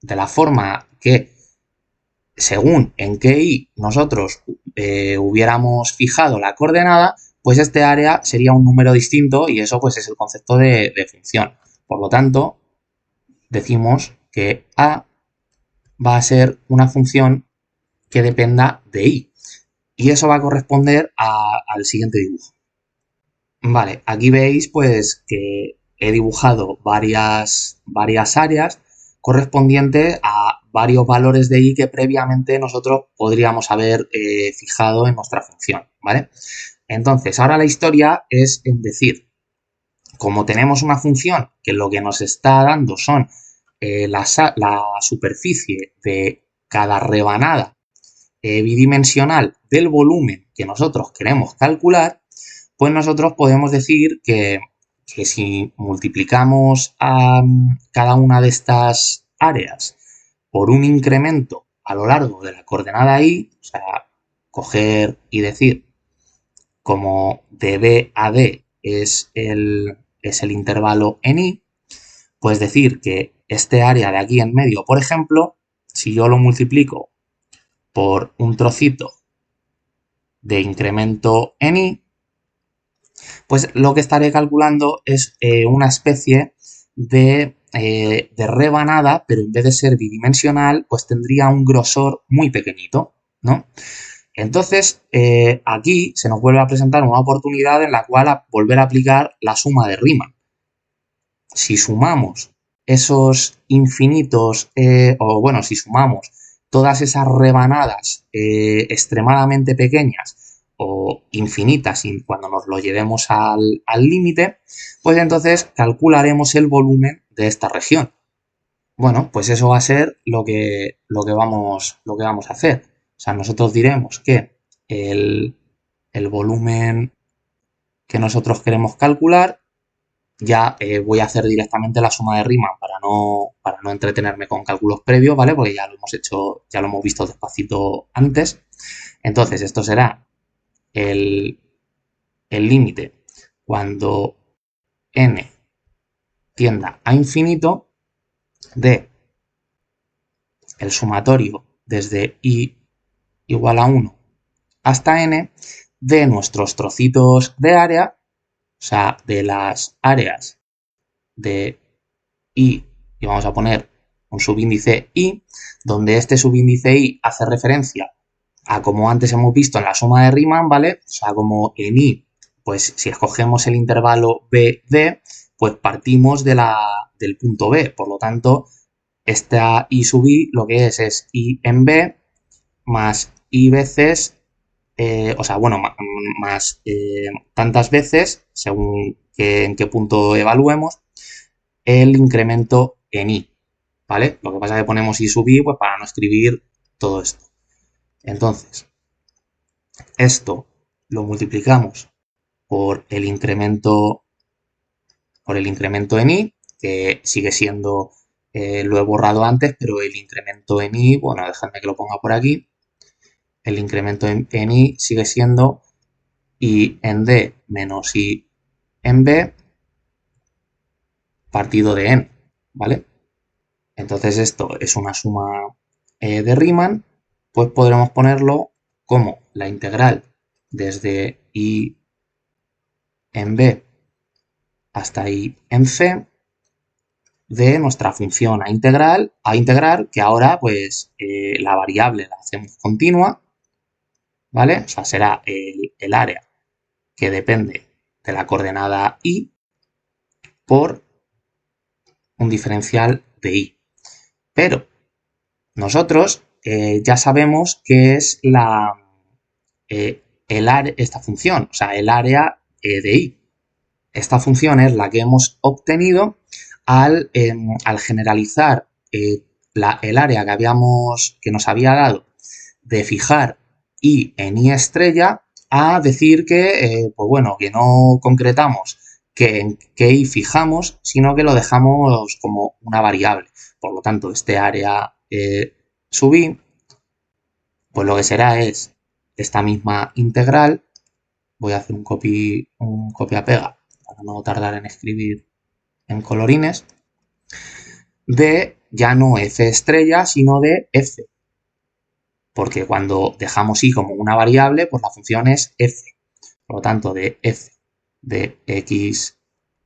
de la forma que según en qué y nosotros hubiéramos fijado la coordenada, pues este área sería un número distinto y eso pues es el concepto de función. Por lo tanto, decimos que a va a ser una función que dependa de y. Y eso va a corresponder al siguiente dibujo. Vale, aquí veis pues que he dibujado varias áreas correspondientes a varios valores de y que previamente nosotros podríamos haber fijado en nuestra función, ¿vale? Entonces, ahora la historia es en decir, como tenemos una función que lo que nos está dando son la superficie de cada rebanada bidimensional del volumen que nosotros queremos calcular, pues nosotros podemos decir que si multiplicamos a cada una de estas áreas por un incremento a lo largo de la coordenada y, o sea, coger y decir como de b a d es el intervalo en y, pues decir que este área de aquí en medio, por ejemplo, si yo lo multiplico por un trocito de incremento en y, pues lo que estaré calculando es una especie de rebanada, pero en vez de ser bidimensional, pues tendría un grosor muy pequeñito, ¿no? Entonces, aquí se nos vuelve a presentar una oportunidad en la cual volver a aplicar la suma de Riemann. Si sumamos esos infinitos, si sumamos todas esas rebanadas extremadamente pequeñas o infinitas cuando nos lo llevemos al límite, pues entonces calcularemos el volumen de esta región. Bueno, pues eso va a ser lo que vamos a hacer. O sea, nosotros diremos que el volumen que nosotros queremos calcular, ya voy a hacer directamente la suma de Riemann para no entretenerme con cálculos previos, ¿vale? Porque ya lo hemos hecho, ya lo hemos visto despacito antes. Entonces, esto será el límite cuando n tienda a infinito de el sumatorio desde i igual a 1 hasta n de nuestros trocitos de área, o sea, de las áreas de i, y vamos a poner un subíndice i, donde este subíndice i hace referencia a como antes hemos visto en la suma de Riemann, ¿vale? O sea, como en i, pues si escogemos el intervalo BD, pues partimos del punto B. Por lo tanto, esta i sub i lo que es i en B más i veces, más tantas veces, según en qué punto evaluemos, el incremento en i, ¿vale? Lo que pasa es que ponemos i sub i pues para no escribir todo esto. Entonces, esto lo multiplicamos por el incremento en i, que sigue siendo, lo he borrado antes, pero el incremento en i, bueno, dejadme que lo ponga por aquí, el incremento en i sigue siendo y en D menos y en B partido de n, ¿vale? Entonces esto es una suma de Riemann, pues podremos ponerlo como la integral desde y en B hasta y en C de nuestra función a integrar, que ahora pues la variable la hacemos continua, ¿vale? O sea, será el área que depende de la coordenada y por un diferencial de y. Pero nosotros ya sabemos que es esta función, o sea, el área de y. Esta función es la que hemos obtenido al generalizar el área que nos había dado de fijar y en y estrella a decir que, pues bueno, que no concretamos que y fijamos, sino que lo dejamos como una variable. Por lo tanto, este área sub i, pues lo que será es esta misma integral. Voy a hacer un copia-pega para no tardar en escribir en colorines, de ya no f estrella, sino de f. Porque cuando dejamos y como una variable, pues la función es f. Por lo tanto, de f de x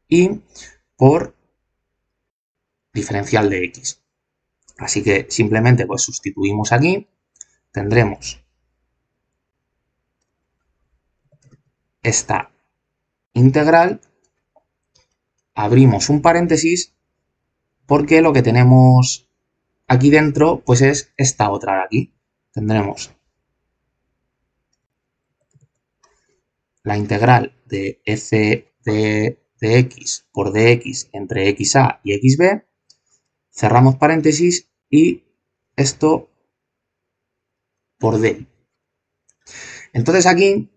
y por diferencial de x. Así que simplemente pues sustituimos aquí, tendremos esta integral, abrimos un paréntesis porque lo que tenemos aquí dentro pues es esta otra de aquí. Tendremos la integral de f de x por dx entre xa y xb, cerramos paréntesis y esto por d. Entonces aquí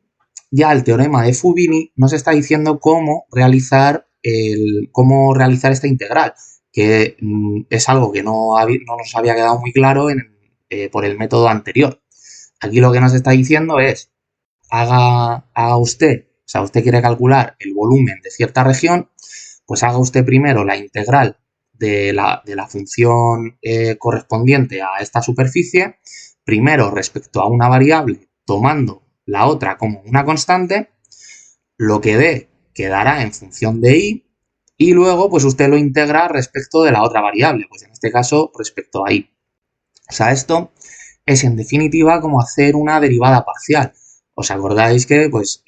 ya el teorema de Fubini nos está diciendo cómo realizar esta integral, que es algo que no nos había quedado muy claro por el método anterior. Aquí lo que nos está diciendo es, haga usted, o sea, usted quiere calcular el volumen de cierta región, pues haga usted primero la integral de la función correspondiente a esta superficie, primero respecto a una variable, tomando la otra como una constante, lo que dé quedará en función de y luego pues usted lo integra respecto de la otra variable, pues en este caso respecto a y. O sea, esto es en definitiva como hacer una derivada parcial. ¿Os acordáis que pues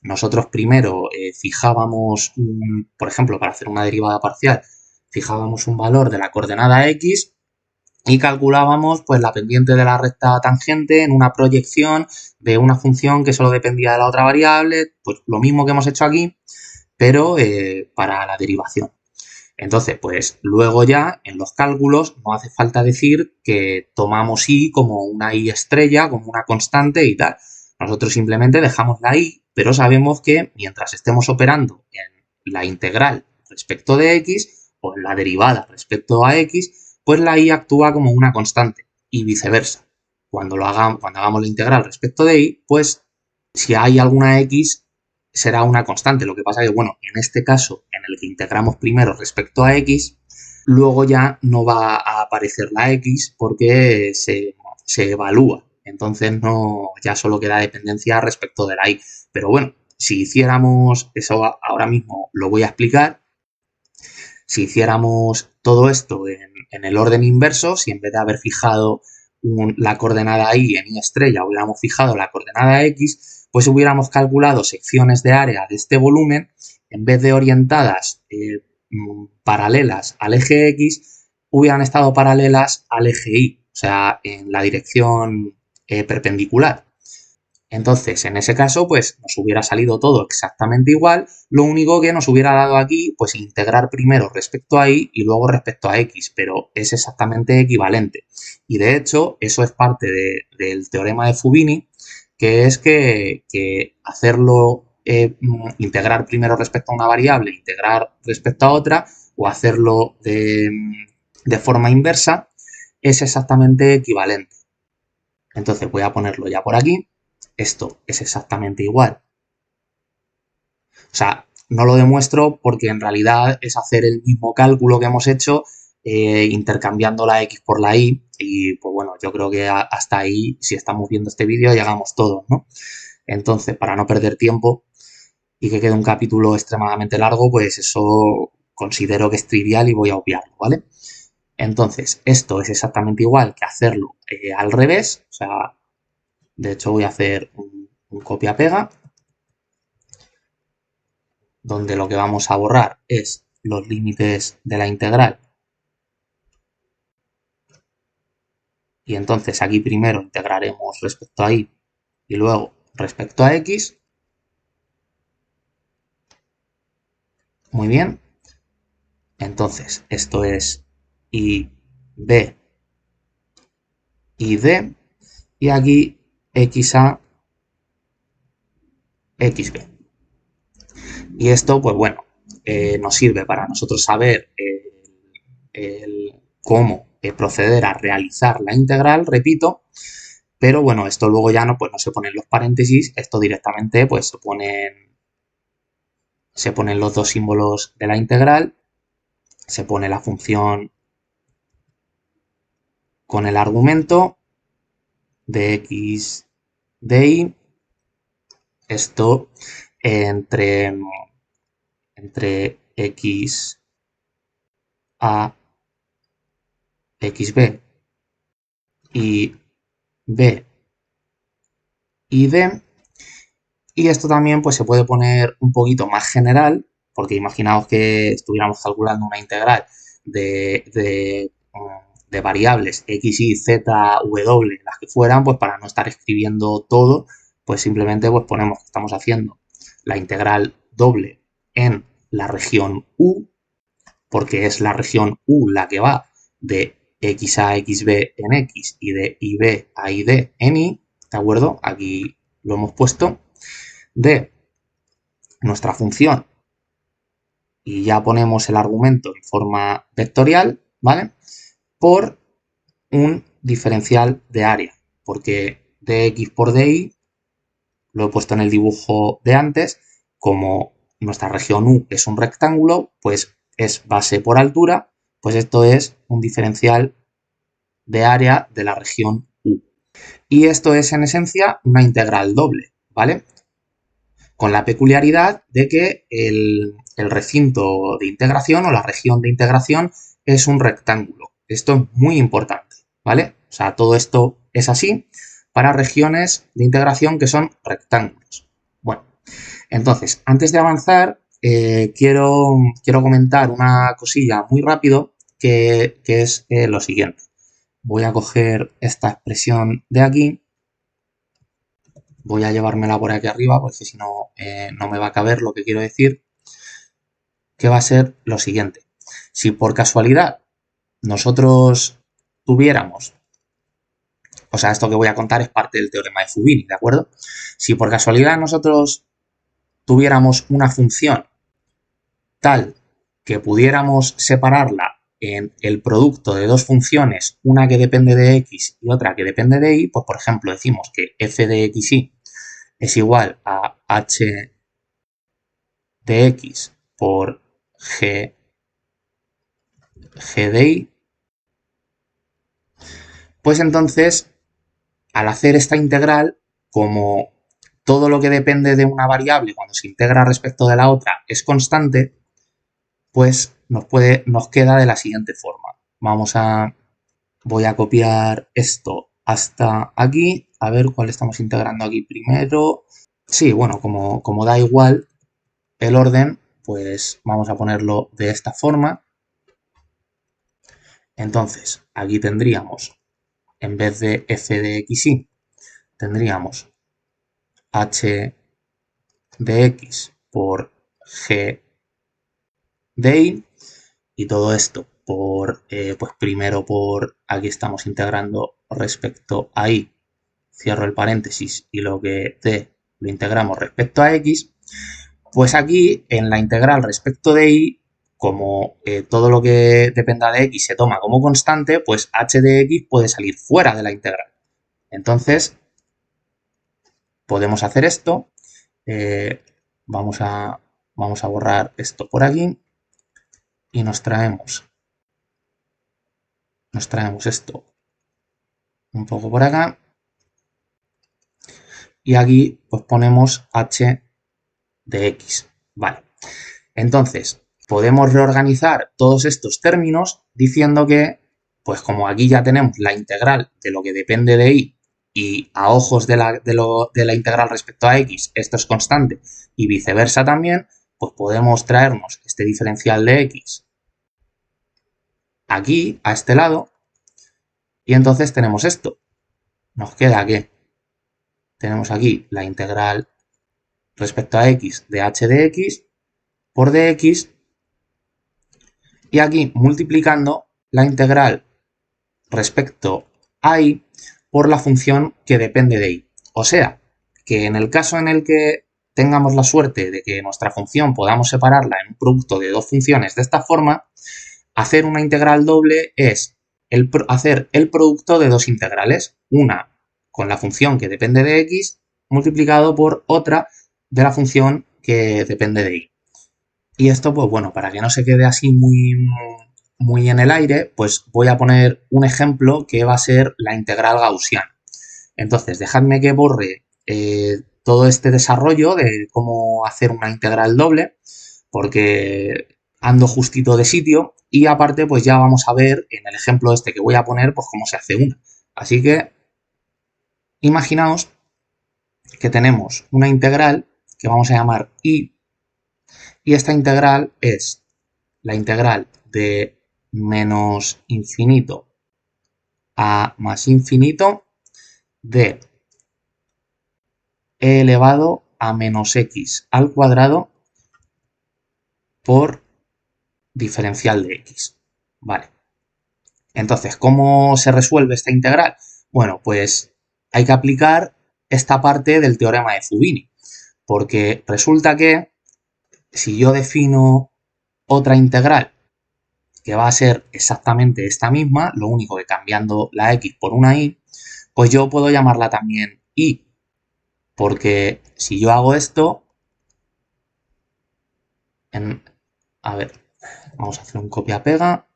nosotros primero fijábamos, por ejemplo, para hacer una derivada parcial, fijábamos un valor de la coordenada x y calculábamos pues la pendiente de la recta tangente en una proyección de una función que solo dependía de la otra variable, pues lo mismo que hemos hecho aquí, pero para la derivación. Entonces, pues luego ya en los cálculos no hace falta decir que tomamos y como una y estrella, como una constante y tal. Nosotros simplemente dejamos la y, pero sabemos que mientras estemos operando en la integral respecto de x o en la derivada respecto a x, pues la y actúa como una constante y viceversa. Cuando hagamos la integral respecto de y, pues si hay alguna x será una constante. Lo que pasa es que, bueno, en este caso, en el que integramos primero respecto a x, luego ya no va a aparecer la x porque se evalúa. Entonces no, ya solo queda dependencia respecto de la y. Pero bueno, si hiciéramos, eso ahora mismo lo voy a explicar, si hiciéramos todo esto en el orden inverso, si en vez de haber fijado la coordenada y en y estrella hubiéramos fijado la coordenada x, pues hubiéramos calculado secciones de área de este volumen, en vez de orientadas paralelas al eje x, hubieran estado paralelas al eje y, o sea, en la dirección perpendicular. Entonces, en ese caso, pues nos hubiera salido todo exactamente igual, lo único que nos hubiera dado aquí, pues integrar primero respecto a y luego respecto a x, pero es exactamente equivalente. Y de hecho, eso es parte del teorema de Fubini, que es que hacerlo, integrar primero respecto a una variable, integrar respecto a otra, o hacerlo de forma inversa, es exactamente equivalente. Entonces voy a ponerlo ya por aquí. Esto es exactamente igual O sea, no lo demuestro porque en realidad es hacer el mismo cálculo que hemos hecho intercambiando la X por la Y y pues bueno, yo creo que hasta ahí, si estamos viendo este vídeo, llegamos todos, ¿no? Entonces, para no perder tiempo y que quede un capítulo extremadamente largo, pues eso considero que es trivial y voy a obviarlo, ¿vale? Entonces, esto es exactamente igual que hacerlo al revés, o sea, de hecho voy a hacer un copia-pega, donde lo que vamos a borrar es los límites de la integral. Y entonces aquí primero integraremos respecto a y luego respecto a x. Muy bien. Entonces esto es y b y d. Y aquí xa, xb. Y esto, pues bueno, nos sirve para nosotros saber cómo proceder a realizar la integral, repito, pero bueno, esto luego ya no, pues no se ponen los paréntesis, esto directamente pues se ponen los dos símbolos de la integral, se pone la función con el argumento de x de y, esto entre x a xb y b y d. Y esto también pues se puede poner un poquito más general, porque imaginaos que estuviéramos calculando una integral de variables x, y, z, w, las que fueran, pues para no estar escribiendo todo, pues simplemente pues ponemos que estamos haciendo la integral doble en la región U, porque es la región U la que va de x a xb en x y de ib a id en y, ¿de acuerdo? Aquí lo hemos puesto, de nuestra función y ya ponemos el argumento en forma vectorial, ¿vale? Por un diferencial de área, porque dx por dy, lo he puesto en el dibujo de antes, como nuestra región U es un rectángulo, pues es base por altura, pues esto es un diferencial de área de la región U. Y esto es en esencia una integral doble, ¿vale? Con la peculiaridad de que el recinto de integración o la región de integración es un rectángulo. Esto es muy importante, ¿vale? O sea, todo esto es así para regiones de integración que son rectángulos. Bueno, entonces, antes de avanzar, quiero comentar una cosilla muy rápido que es lo siguiente. Voy a coger esta expresión de aquí, voy a llevármela por aquí arriba porque si no, no me va a caber lo que quiero decir, que va a ser lo siguiente. Si por casualidad nosotros tuviéramos, o sea, esto que voy a contar es parte del teorema de Fubini, ¿de acuerdo? Si por casualidad nosotros tuviéramos una función tal que pudiéramos separarla en el producto de dos funciones, una que depende de x y otra que depende de y, pues por ejemplo decimos que f de xy es igual a h de x por g de y, pues entonces al hacer esta integral, como todo lo que depende de una variable cuando se integra respecto de la otra es constante, pues nos queda de la siguiente forma. Voy a copiar esto hasta aquí, a ver cuál estamos integrando aquí primero. Sí, bueno, como da igual el orden, pues vamos a ponerlo de esta forma. Entonces, aquí tendríamos, en vez de f de xy, tendríamos h de x por g de y, y todo esto pues primero aquí estamos integrando respecto a y, cierro el paréntesis y lo que d lo integramos respecto a x, pues aquí en la integral respecto de y, como todo lo que dependa de x se toma como constante, pues h de x puede salir fuera de la integral. Entonces, podemos hacer esto. Vamos a Vamos a borrar esto por aquí y nos traemos esto un poco por acá. Y aquí pues ponemos h de x. Vale. Entonces, podemos reorganizar todos estos términos diciendo que, pues como aquí ya tenemos la integral de lo que depende de y a ojos de la integral respecto a x, esto es constante y viceversa también, pues podemos traernos este diferencial de x aquí, a este lado, y entonces tenemos esto. Nos queda que tenemos aquí la integral respecto a x de h de x por dx y aquí multiplicando la integral respecto a y por la función que depende de y. O sea, que en el caso en el que tengamos la suerte de que nuestra función podamos separarla en un producto de dos funciones de esta forma, hacer una integral doble es hacer el producto de dos integrales, una con la función que depende de x multiplicado por otra de la función que depende de y. Y esto, pues bueno, para que no se quede así muy en el aire, pues voy a poner un ejemplo que va a ser la integral gaussiana. Entonces, dejadme que borre todo este desarrollo de cómo hacer una integral doble, porque ando justito de sitio y aparte pues ya vamos a ver en el ejemplo este que voy a poner pues cómo se hace una. Así que imaginaos que tenemos una integral que vamos a llamar y esta integral es la integral de menos infinito a más infinito de e elevado a menos x al cuadrado por diferencial de x. Vale. Entonces, ¿cómo se resuelve esta integral? Bueno, pues hay que aplicar esta parte del teorema de Fubini, porque resulta que si yo defino otra integral que va a ser exactamente esta misma, lo único que cambiando la x por una y, pues yo puedo llamarla también y, porque si yo hago esto, a ver, vamos a hacer un copia-pega,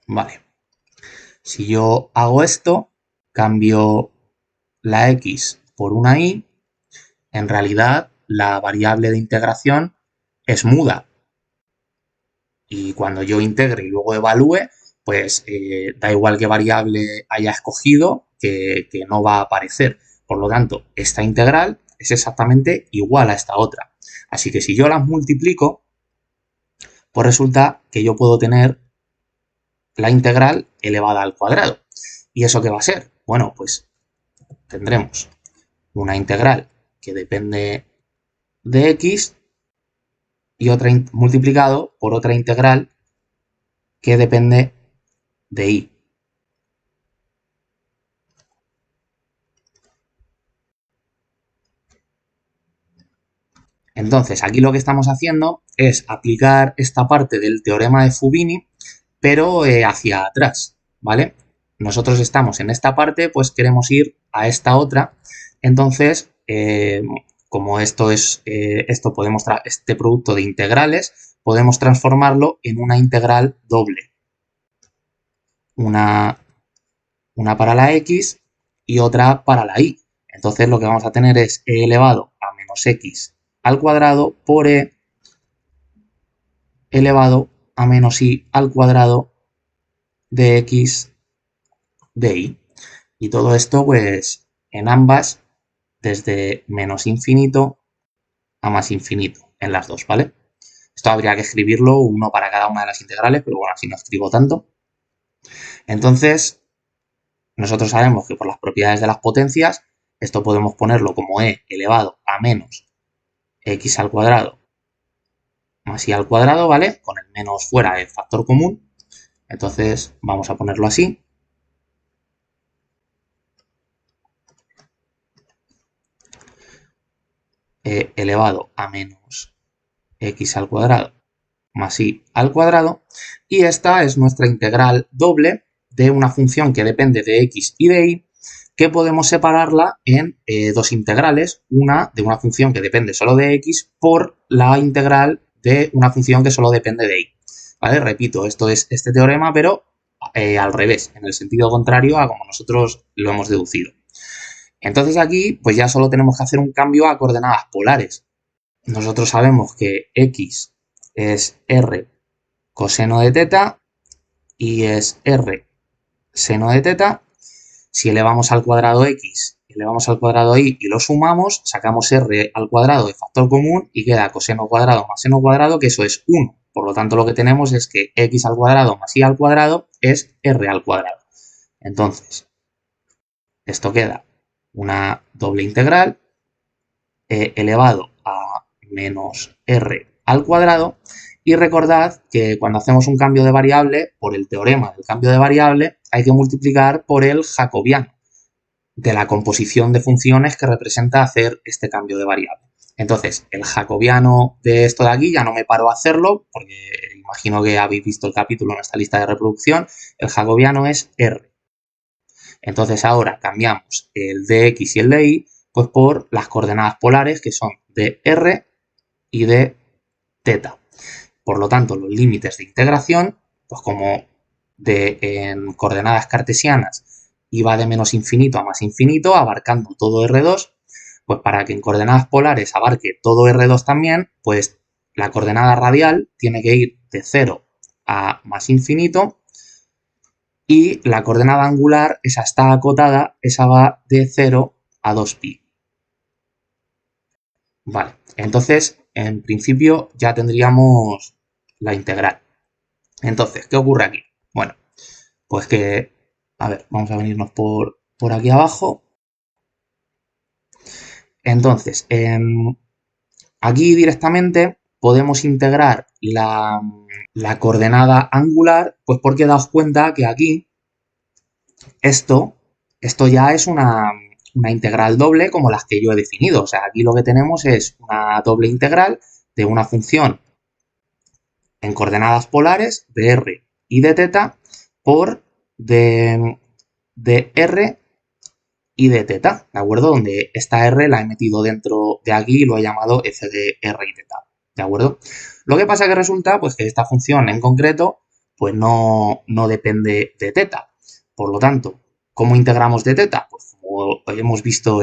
vale. Si yo hago esto, cambio la x por una y, en realidad la variable de integración es muda. Y cuando yo integre y luego evalúe, pues da igual qué variable haya escogido, que no va a aparecer. Por lo tanto, esta integral es exactamente igual a esta otra. Así que si yo las multiplico, pues resulta que yo puedo tener la integral elevada al cuadrado. ¿Y eso qué va a ser? Bueno, pues tendremos una integral que depende de x y otra multiplicado por otra integral que depende de y. Entonces, aquí lo que estamos haciendo es aplicar esta parte del teorema de Fubini, pero hacia atrás, ¿vale? Nosotros estamos en esta parte, pues queremos ir a esta otra. Entonces, como esto es este producto de integrales, podemos transformarlo en una integral doble. Una para la x y otra para la y. Entonces lo que vamos a tener es e elevado a menos x al cuadrado por e elevado a menos y al cuadrado de x de y. Y todo esto pues en ambas desde menos infinito a más infinito en las dos, ¿vale? Esto habría que escribirlo uno para cada una de las integrales, pero bueno, así no escribo tanto. Entonces, nosotros sabemos que por las propiedades de las potencias, esto podemos ponerlo como e elevado a menos x al cuadrado más y al cuadrado, ¿vale? Con el menos fuera el factor común. Entonces vamos a ponerlo así. E elevado a menos x al cuadrado más y al cuadrado. Y esta es nuestra integral doble de una función que depende de x y de y, que podemos separarla en dos integrales, una de una función que depende solo de x por la integral de una función que solo depende de y. ¿Vale? Repito, esto es este teorema, pero al revés, en el sentido contrario a como nosotros lo hemos deducido. Entonces aquí pues ya solo tenemos que hacer un cambio a coordenadas polares. Nosotros sabemos que x es r coseno de teta y es r seno de teta. Si elevamos al cuadrado x, elevamos al cuadrado y lo sumamos, sacamos r al cuadrado de factor común y queda coseno cuadrado más seno cuadrado, que eso es 1. Por lo tanto, lo que tenemos es que x al cuadrado más y al cuadrado es r al cuadrado. Entonces, esto queda una doble integral elevado a menos r al cuadrado. Y recordad que cuando hacemos un cambio de variable, por el teorema del cambio de variable, hay que multiplicar por el jacobiano de la composición de funciones que representa hacer este cambio de variable. Entonces, el jacobiano de esto de aquí ya no me paro a hacerlo, porque imagino que habéis visto el capítulo en esta lista de reproducción. El jacobiano es r. Entonces, ahora cambiamos el de x y el de y pues por las coordenadas polares, que son de r y de teta. Por lo tanto, los límites de integración, pues como en coordenadas cartesianas iba de menos infinito a más infinito, abarcando todo R2, pues para que en coordenadas polares abarque todo R2 también, pues la coordenada radial tiene que ir de 0 a más infinito y la coordenada angular, esa está acotada, esa va de 0 a 2pi. Vale, entonces, en principio ya tendríamos la integral. Entonces, ¿qué ocurre aquí? Bueno, pues que, a ver, vamos a venirnos por aquí abajo. Entonces, aquí directamente podemos integrar la coordenada angular, pues porque daos cuenta que aquí esto ya es una integral doble como las que yo he definido. O sea, aquí lo que tenemos es una doble integral de una función en coordenadas polares de r y de teta por de r y de teta, ¿de acuerdo? Donde esta r la he metido dentro de aquí y lo he llamado f de r y teta, ¿de acuerdo? Lo que pasa que resulta pues que esta función en concreto pues no depende de teta. Por lo tanto, ¿cómo integramos de teta? Pues como hemos visto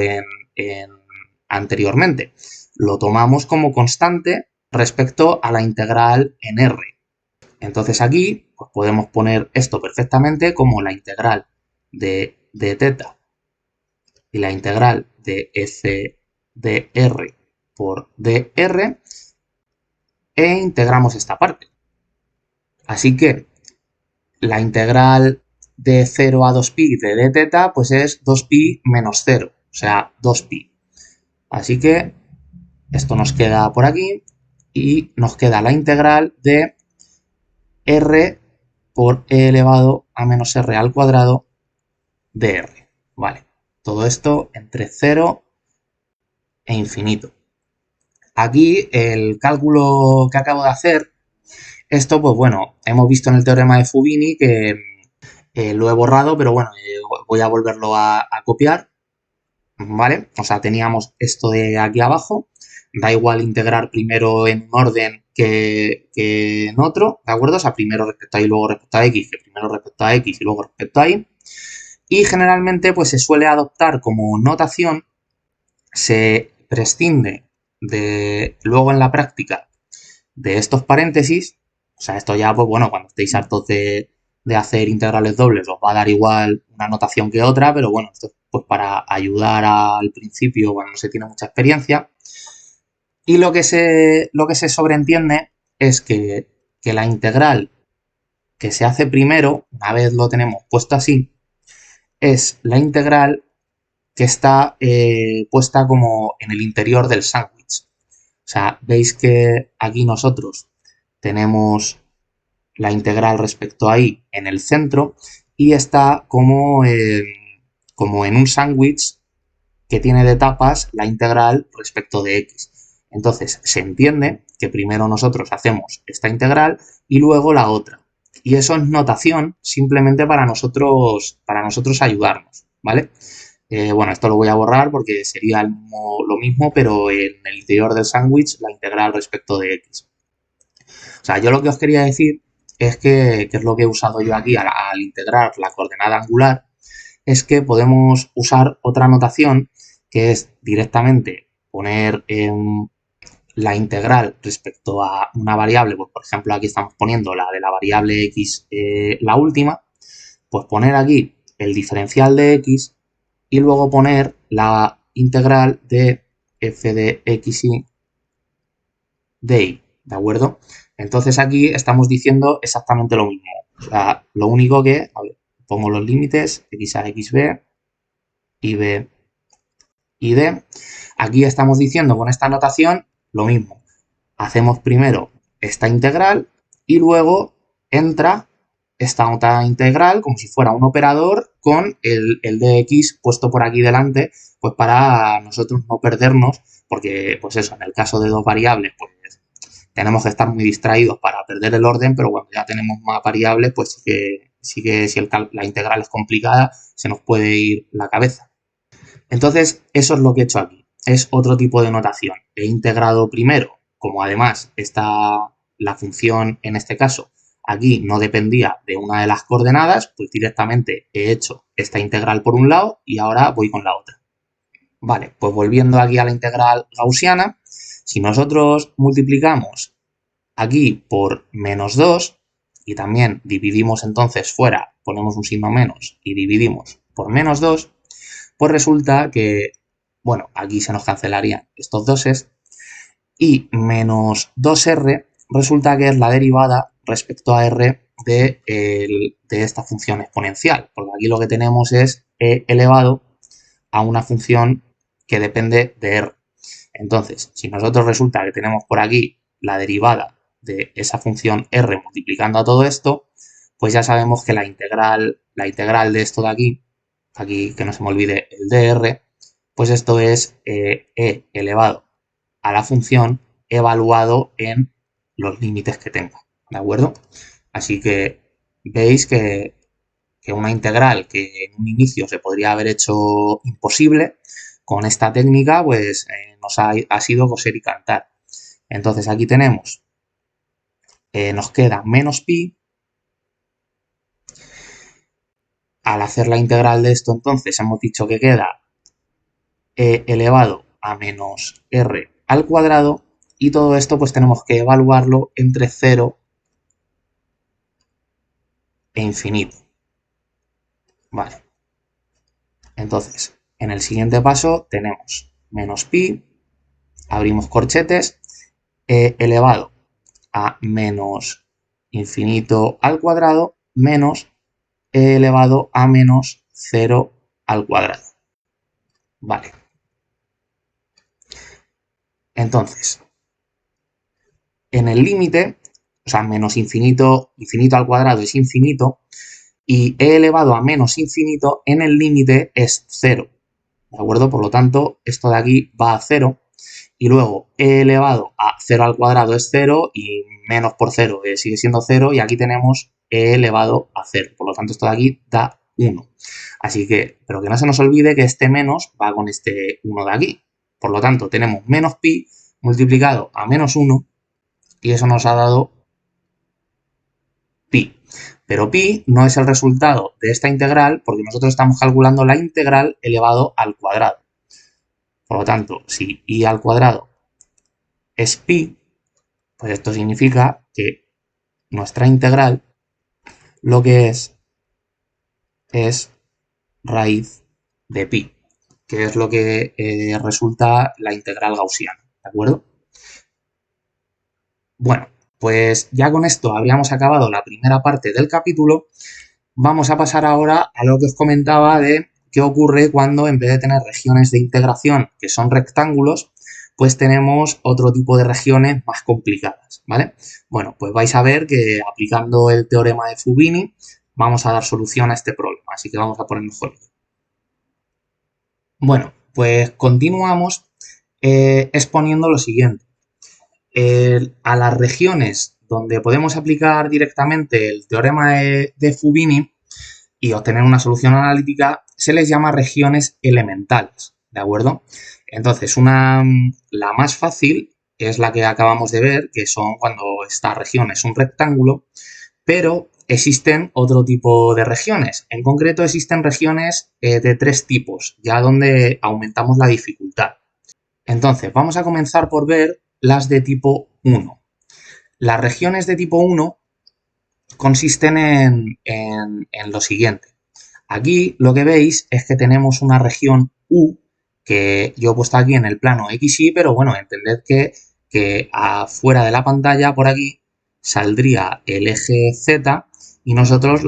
anteriormente, lo tomamos como constante respecto a la integral en r. Entonces aquí pues podemos poner esto perfectamente como la integral de teta y la integral de f de r por dr e integramos esta parte. Así que la integral de 0 a 2pi de d teta pues es 2pi menos 0, o sea, 2pi. Así que esto nos queda por aquí y nos queda la integral de r por e elevado a menos r al cuadrado de r. Vale, todo esto entre 0 e infinito. Aquí el cálculo que acabo de hacer, esto pues bueno, hemos visto en el teorema de Fubini que lo he borrado, pero bueno, voy a volverlo a copiar, ¿vale? O sea, teníamos esto de aquí abajo, da igual integrar primero en un orden que en otro, ¿de acuerdo? O sea, primero respecto a y, luego respecto a x, que primero respecto a x y luego respecto a y. Y generalmente pues se suele adoptar como notación, se prescinde de luego en la práctica de estos paréntesis. O sea, esto ya, pues bueno, cuando estéis hartos de hacer integrales dobles os va a dar igual una notación que otra, pero bueno, esto es pues para ayudar al principio cuando no se tiene mucha experiencia. Y lo que se sobreentiende es que la integral que se hace primero, una vez lo tenemos puesto así, es la integral que está puesta como en el interior del sándwich. O sea, veis que aquí nosotros tenemos la integral respecto a y en el centro y está como en un sándwich que tiene de tapas la integral respecto de x. Entonces, se entiende que primero nosotros hacemos esta integral y luego la otra. Y eso es notación simplemente para nosotros ayudarnos, ¿vale? Bueno, esto lo voy a borrar porque sería lo mismo, pero en el interior del sándwich la integral respecto de x. O sea, yo lo que os quería decir es que es lo que he usado yo aquí al integrar la coordenada angular, es que podemos usar otra notación que es directamente poner la integral respecto a una variable, pues por ejemplo aquí estamos poniendo la de la variable x, la última, pues poner aquí el diferencial de x y luego poner la integral de f de x y de y, ¿de acuerdo? Entonces aquí estamos diciendo exactamente lo mismo. O sea, lo único que, a ver, pongo los límites, x a xb y b y d. Aquí estamos diciendo con esta notación lo mismo. Hacemos primero esta integral y luego entra esta otra integral como si fuera un operador con el dx puesto por aquí delante, pues para nosotros no perdernos, porque pues eso, en el caso de dos variables, pues tenemos que estar muy distraídos para perder el orden, pero cuando ya tenemos más variables, pues sí que si la integral es complicada, se nos puede ir la cabeza. Entonces, eso es lo que he hecho aquí. Es otro tipo de notación. He integrado primero, como además está la función en este caso, aquí no dependía de una de las coordenadas, pues directamente he hecho esta integral por un lado y ahora voy con la otra. Vale, pues volviendo aquí a la integral gaussiana, si nosotros multiplicamos aquí por menos 2 y también dividimos entonces fuera, ponemos un signo menos y dividimos por menos 2, pues resulta que, bueno, aquí se nos cancelarían estos doses y menos 2r resulta que es la derivada respecto a r de esta función exponencial, porque aquí lo que tenemos es e elevado a una función que depende de r. Entonces, si nosotros resulta que tenemos por aquí la derivada de esa función r multiplicando a todo esto, pues ya sabemos que la integral de esto de aquí que no se me olvide el dr, pues esto es e elevado a la función evaluado en los límites que tenga, ¿de acuerdo? Así que veis que una integral que en un inicio se podría haber hecho imposible, con esta técnica pues nos ha sido coser y cantar. Entonces aquí tenemos, nos queda menos pi. Al hacer la integral de esto entonces hemos dicho que queda e elevado a menos r al cuadrado y todo esto pues tenemos que evaluarlo entre 0 e infinito. Vale. Entonces, en el siguiente paso tenemos menos pi, abrimos corchetes, elevado a menos infinito al cuadrado menos e elevado a menos 0 al cuadrado. Vale. Entonces, en el límite, o sea, menos infinito, infinito al cuadrado es infinito, y e elevado a menos infinito en el límite es 0, ¿de acuerdo? Por lo tanto, esto de aquí va a 0 y luego e elevado a 0 al cuadrado es 0 y menos por 0 sigue siendo 0 y aquí tenemos e elevado a 0. Por lo tanto, esto de aquí da 1. Así que, pero que no se nos olvide que este menos va con este 1 de aquí. Por lo tanto, tenemos menos pi multiplicado a menos 1 y eso nos ha dado pi. Pero pi no es el resultado de esta integral porque nosotros estamos calculando la integral elevado al cuadrado. Por lo tanto, si i al cuadrado es pi, pues esto significa que nuestra integral lo que es raíz de pi, que es lo que resulta la integral gaussiana, ¿de acuerdo? Bueno, pues ya con esto habríamos acabado la primera parte del capítulo. Vamos a pasar ahora a lo que os comentaba de qué ocurre cuando en vez de tener regiones de integración que son rectángulos, pues tenemos otro tipo de regiones más complicadas, ¿vale? Bueno, pues vais a ver que aplicando el teorema de Fubini vamos a dar solución a este problema, así que vamos a ponernos con ello. Bueno, pues continuamos exponiendo lo siguiente. A las regiones donde podemos aplicar directamente el teorema de Fubini, y obtener una solución analítica se les llama regiones elementales, ¿de acuerdo? Entonces, la más fácil es la que acabamos de ver, que son cuando esta región es un rectángulo, pero existen otro tipo de regiones. En concreto, existen regiones de 3 tipos, ya donde aumentamos la dificultad. Entonces, vamos a comenzar por ver las de tipo 1. Las regiones de tipo 1 consisten en lo siguiente. Aquí lo que veis es que tenemos una región U, que yo he puesto aquí en el plano XY, pero bueno, entended que afuera de la pantalla, por aquí, saldría el eje Z y nosotros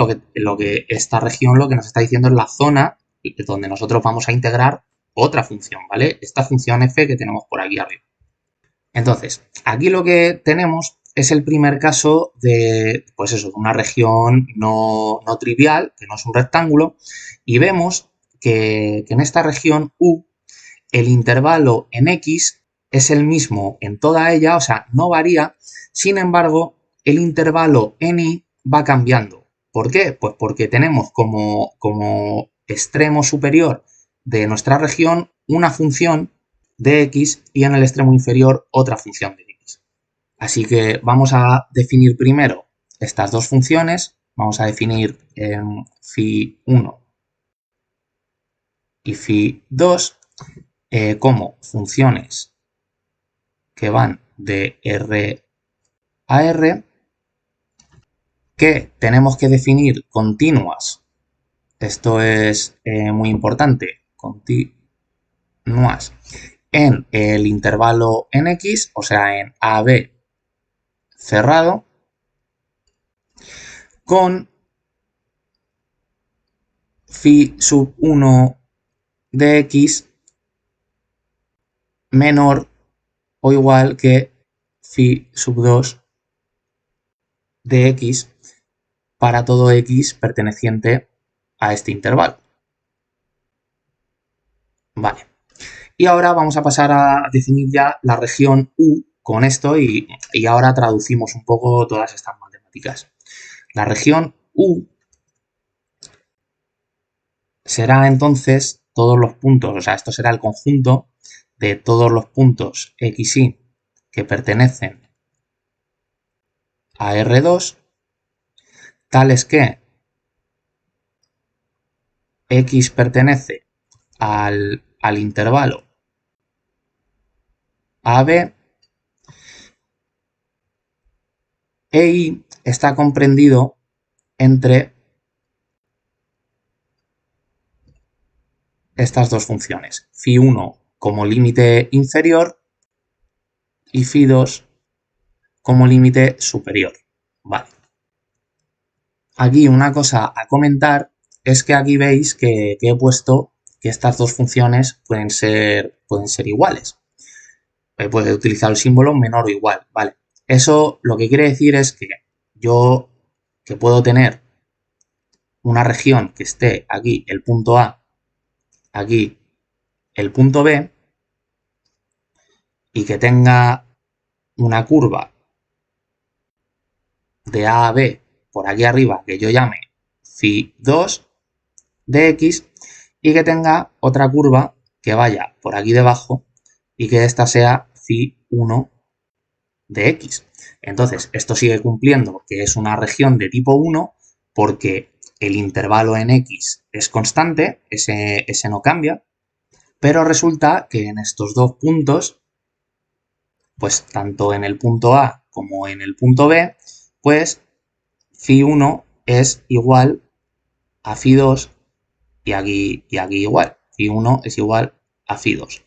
esta región lo que nos está diciendo es la zona donde nosotros vamos a integrar otra función, ¿vale? Esta función f que tenemos por aquí arriba. Entonces, aquí lo que tenemos es el primer caso de, pues eso, de una región no trivial, que no es un rectángulo, y vemos que en esta región U el intervalo en X es el mismo en toda ella, o sea, no varía, sin embargo, el intervalo en Y va cambiando. ¿Por qué? Pues porque tenemos como extremo superior de nuestra región una función de X y en el extremo inferior otra función de X. Así que vamos a definir primero estas dos funciones. Vamos a definir phi1 y phi2 como funciones que van de R a R, que tenemos que definir continuas. Esto es muy importante, continuas en el intervalo en X, o sea, en AB cerrado, con phi sub 1 de X menor o igual que phi sub 2 de X para todo X perteneciente a este intervalo. Vale. Y ahora vamos a pasar a definir ya la región U con esto y ahora traducimos un poco todas estas matemáticas. La región U será entonces todos los puntos, o sea, esto será el conjunto de todos los puntos X, Y que pertenecen a R2, tales que X pertenece al intervalo AB e Y está comprendido entre estas dos funciones, phi1 como límite inferior y phi2 como límite superior. Vale. Aquí una cosa a comentar es que aquí veis que he puesto que estas dos funciones pueden ser iguales. Puede utilizar el símbolo menor o igual, ¿vale? Eso lo que quiere decir es que yo puedo tener una región que esté aquí el punto A, aquí el punto B, y que tenga una curva de A a B por aquí arriba que yo llame phi2 de X y que tenga otra curva que vaya por aquí debajo y que esta sea phi1 de X. Entonces, esto sigue cumpliendo que es una región de tipo 1 porque el intervalo en X es constante, ese no cambia, pero resulta que en estos dos puntos, pues tanto en el punto A como en el punto B, pues phi1 es igual a phi2 y aquí igual. Phi1 es igual a phi2.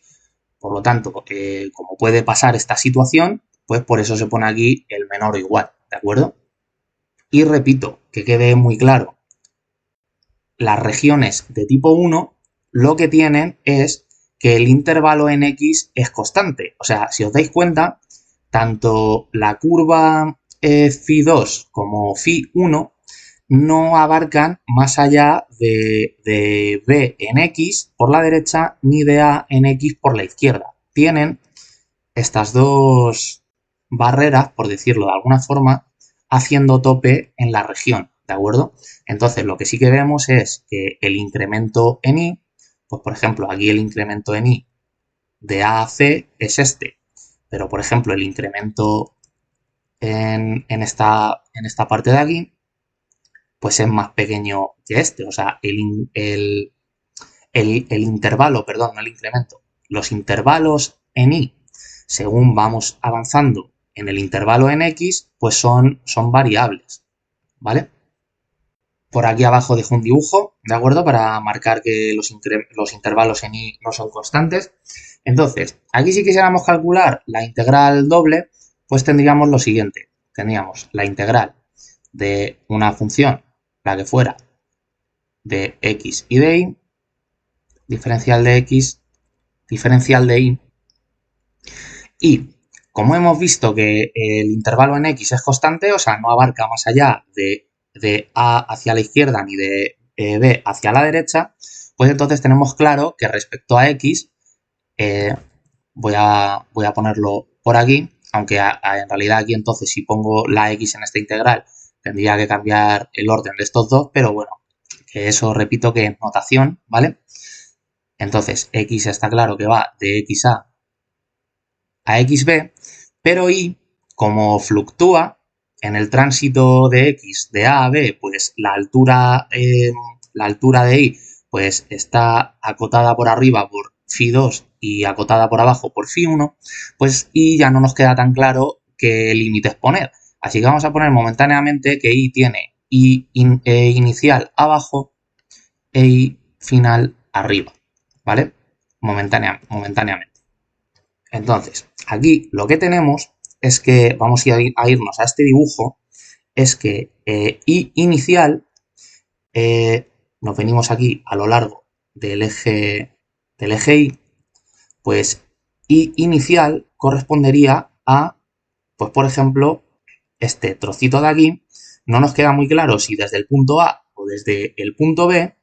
Por lo tanto, como puede pasar esta situación, pues por eso se pone aquí el menor o igual, ¿de acuerdo? Y repito, que quede muy claro, las regiones de tipo 1 lo que tienen es que el intervalo en X es constante. O sea, si os dais cuenta, tanto la curva phi2 como phi1 no abarcan más allá de B en X por la derecha ni de A en X por la izquierda. Tienen estas dos barreras, por decirlo de alguna forma, haciendo tope en la región. ¿de acuerdo? Entonces, lo que sí que vemos es que el incremento en i, pues por ejemplo, aquí el incremento en i de A a C es este, pero por ejemplo, el incremento en esta parte de aquí, pues es más pequeño que este, o sea, el intervalo, perdón, no el incremento, los intervalos en i, según vamos avanzando en el intervalo en x, pues son variables, ¿vale? Por aquí abajo dejo un dibujo, ¿de acuerdo? Para marcar que los intervalos en i no son constantes. Entonces, aquí si quisiéramos calcular la integral doble, pues tendríamos lo siguiente. Tendríamos la integral de una función, la que fuera, de x y de y, diferencial de x, diferencial de y, y como hemos visto que el intervalo en x es constante, o sea, no abarca más allá de a hacia la izquierda ni de b hacia la derecha, pues entonces tenemos claro que respecto a x, eh, voy a ponerlo por aquí, aunque en realidad aquí entonces si pongo la x en esta integral tendría que cambiar el orden de estos dos, pero bueno, que eso repito que es notación, ¿vale? Entonces x está claro que va de xa a xb, pero y como fluctúa en el tránsito de x de a a b, pues la altura de y pues está acotada por arriba por phi2 y acotada por abajo por phi1, pues y ya no nos queda tan claro qué límites poner. Así que vamos a poner momentáneamente que y tiene inicial abajo e y final arriba, ¿vale? Momentáneamente. Entonces, aquí lo que tenemos es que vamos a irnos a este dibujo, es que y inicial, nos venimos aquí a lo largo del eje y, pues y inicial correspondería a, pues por ejemplo, este trocito de aquí. No nos queda muy claro si desde el punto A o desde el punto B,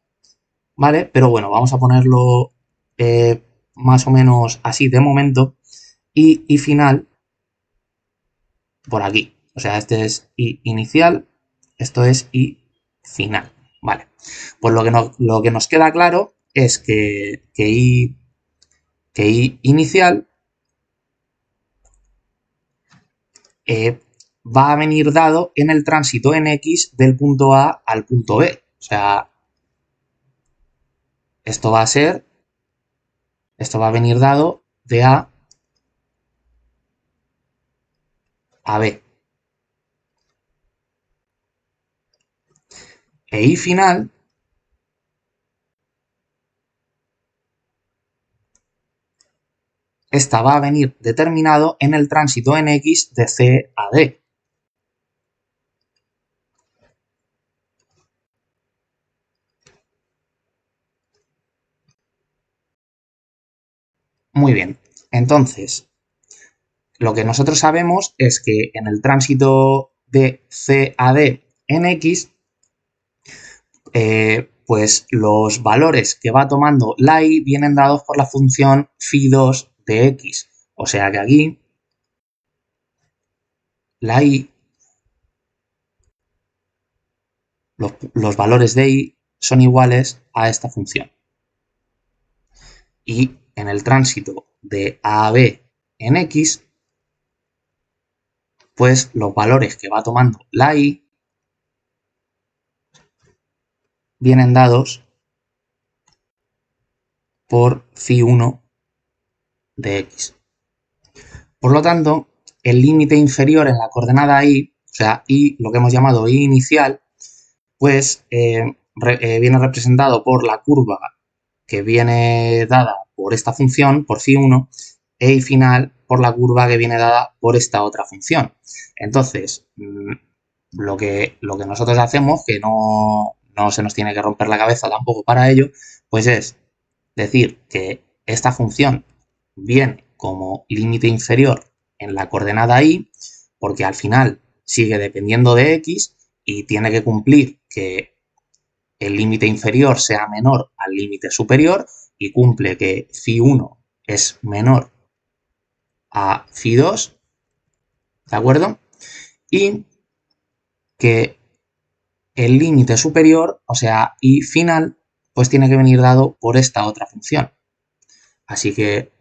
¿vale? Pero bueno, vamos a ponerlo más o menos así de momento. Y final por aquí. O sea, este es i inicial, esto es i final. Vale. Pues lo que nos queda claro es que i inicial va a venir dado en el tránsito en x del punto A al punto B. O sea, esto va a venir dado de A a B. E i final esta va a venir determinado en el tránsito en x de C a D. Muy bien, entonces, lo que nosotros sabemos es que en el tránsito de C a D en X, pues los valores que va tomando la Y vienen dados por la función phi2 de X. O sea que aquí la Y, los valores de Y son iguales a esta función. Y en el tránsito de A a B en X, pues los valores que va tomando la Y vienen dados por phi1 de X. Por lo tanto, el límite inferior en la coordenada y, o sea, y lo que hemos llamado y inicial, pues viene representado por la curva que viene dada por esta función, por phi1, e y final por la curva que viene dada por esta otra función. Entonces, lo que nosotros hacemos, que no se nos tiene que romper la cabeza tampoco para ello, pues es decir que esta función viene como límite inferior en la coordenada y, porque al final sigue dependiendo de x y tiene que cumplir que el límite inferior sea menor al límite superior y cumple que phi1 es menor a phi2, ¿de acuerdo? Y que el límite superior, o sea, y final, pues tiene que venir dado por esta otra función. Así que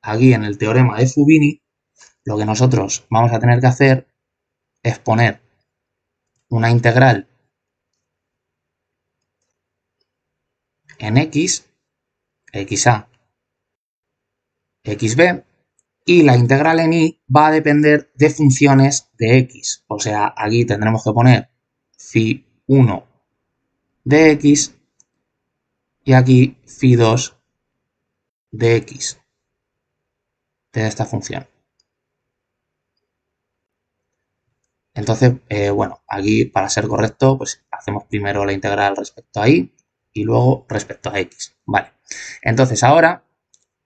aquí en el teorema de Fubini, lo que nosotros vamos a tener que hacer es poner una integral en x, xa, xb, y la integral en y va a depender de funciones de x. O sea, aquí tendremos que poner phi1 de x y aquí phi2 de x de esta función. Entonces, bueno, aquí para ser correcto, pues hacemos primero la integral respecto a y y luego respecto a x. Vale. Entonces ahora,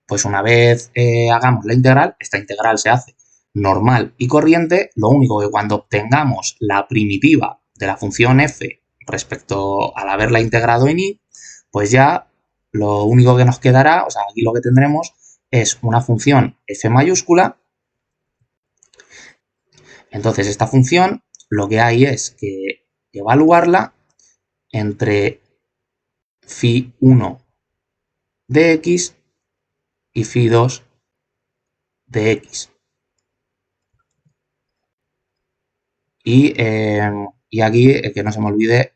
pues una vez hagamos la integral, esta integral se hace normal y corriente, lo único que cuando obtengamos la primitiva de la función f respecto al haberla integrado en y, pues ya lo único que nos quedará, o sea, aquí lo que tendremos es una función f mayúscula. Entonces esta función lo que hay es que evaluarla entre phi1 de x y phi2 de x. Y aquí, que no se me olvide,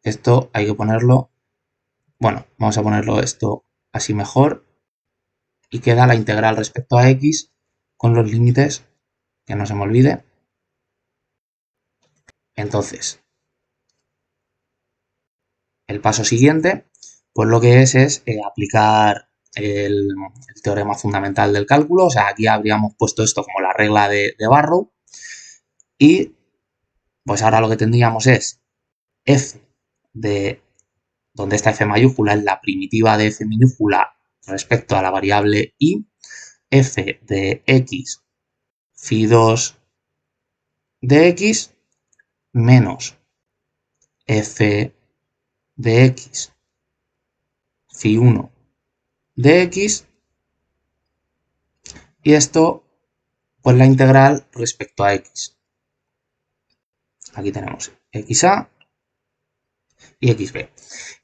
esto hay que ponerlo, bueno, vamos a ponerlo esto así mejor y queda la integral respecto a x con los límites, que no se me olvide. Entonces, el paso siguiente, pues lo que es aplicar el teorema fundamental del cálculo, o sea, aquí habríamos puesto esto como la regla de Barrow y pues ahora lo que tendríamos es f de, donde esta f mayúscula es la primitiva de f minúscula respecto a la variable y, f de x phi2 de x menos f de x phi1 de x, y esto pues la integral respecto a x. Aquí tenemos xa y xb.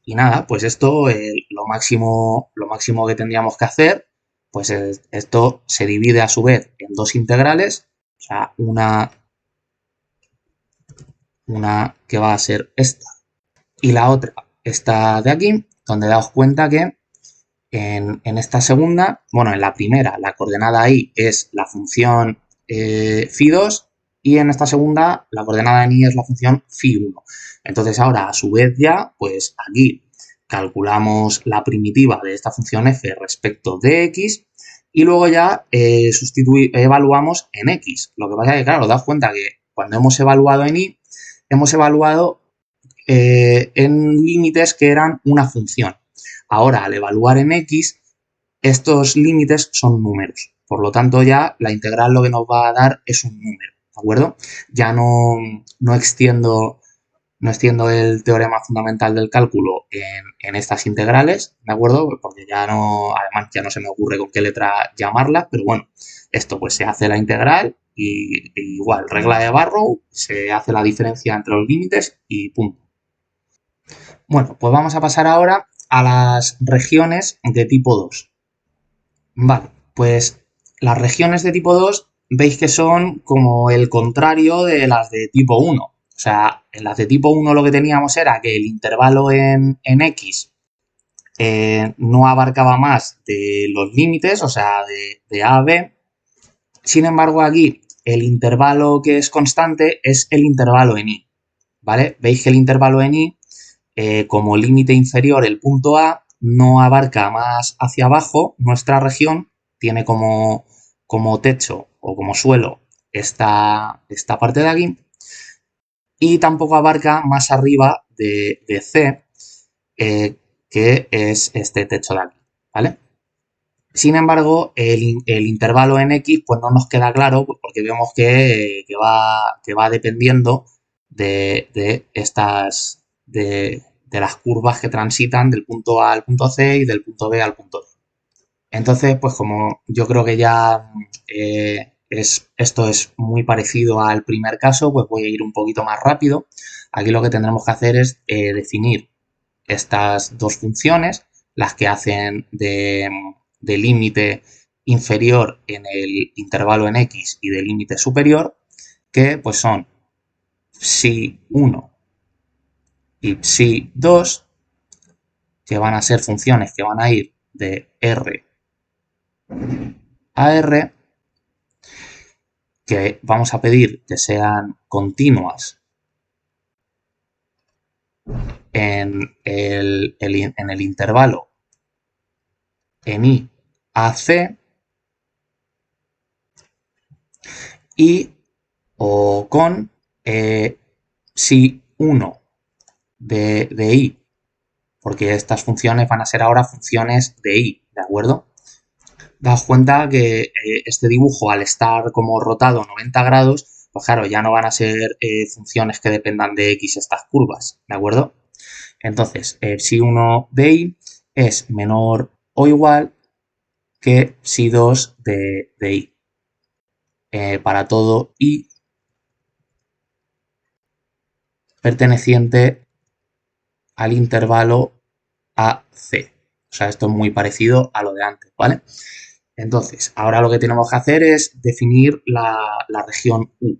Y nada, pues esto lo máximo que tendríamos que hacer, pues esto se divide a su vez en dos integrales, o sea, una que va a ser esta y la otra esta de aquí, donde daos cuenta que en esta segunda, bueno, en la primera la coordenada y es la función phi2 y en esta segunda la coordenada en y es la función phi1. Entonces ahora a su vez ya, pues aquí calculamos la primitiva de esta función f respecto de x y luego ya evaluamos en x. Lo que pasa es que, claro, daos cuenta que cuando hemos evaluado en y, hemos evaluado en límites que eran una función. Ahora, al evaluar en x, estos límites son números. Por lo tanto, ya la integral lo que nos va a dar es un número, ¿de acuerdo? Ya no extiendo el teorema fundamental del cálculo en estas integrales, ¿de acuerdo? Porque ya no, además ya no se me ocurre con qué letra llamarla, pero bueno, esto pues se hace la integral y igual, regla de Barrow, se hace la diferencia entre los límites y punto. Bueno, pues vamos a pasar ahora a las regiones de tipo 2. Vale, pues las regiones de tipo 2 veis que son como el contrario de las de tipo 1. O sea, en las de tipo 1 lo que teníamos era que el intervalo en x no abarcaba más de los límites, o sea, de a a b. Sin embargo, aquí el intervalo que es constante es el intervalo en y. ¿Vale? Veis que el intervalo en y como límite inferior el punto A no abarca más hacia abajo nuestra región, tiene como techo o como suelo esta parte de aquí y tampoco abarca más arriba de C, que es este techo de aquí, ¿vale? Sin embargo, el intervalo en X pues no nos queda claro pues, porque vemos que va dependiendo de estas de las curvas que transitan del punto A al punto C y del punto B al punto D. Entonces, pues como yo creo que ya esto es muy parecido al primer caso, pues voy a ir un poquito más rápido. Aquí lo que tendremos que hacer es definir estas dos funciones, las que hacen de límite inferior en el intervalo en x y de límite superior, que pues son psi1 y psi2, que van a ser funciones que van a ir de R a R, que vamos a pedir que sean continuas en el intervalo en I a C, y o con psi1 de I, porque estas funciones van a ser ahora funciones de I, ¿de acuerdo? Daos cuenta que este dibujo, al estar como rotado 90 grados, pues claro, ya no van a ser funciones que dependan de X estas curvas, ¿de acuerdo? Entonces, psi1 de I es menor o igual que psi2 de I. Para todo I perteneciente al intervalo AC. O sea, esto es muy parecido a lo de antes, ¿vale? Entonces, ahora lo que tenemos que hacer es definir la región U.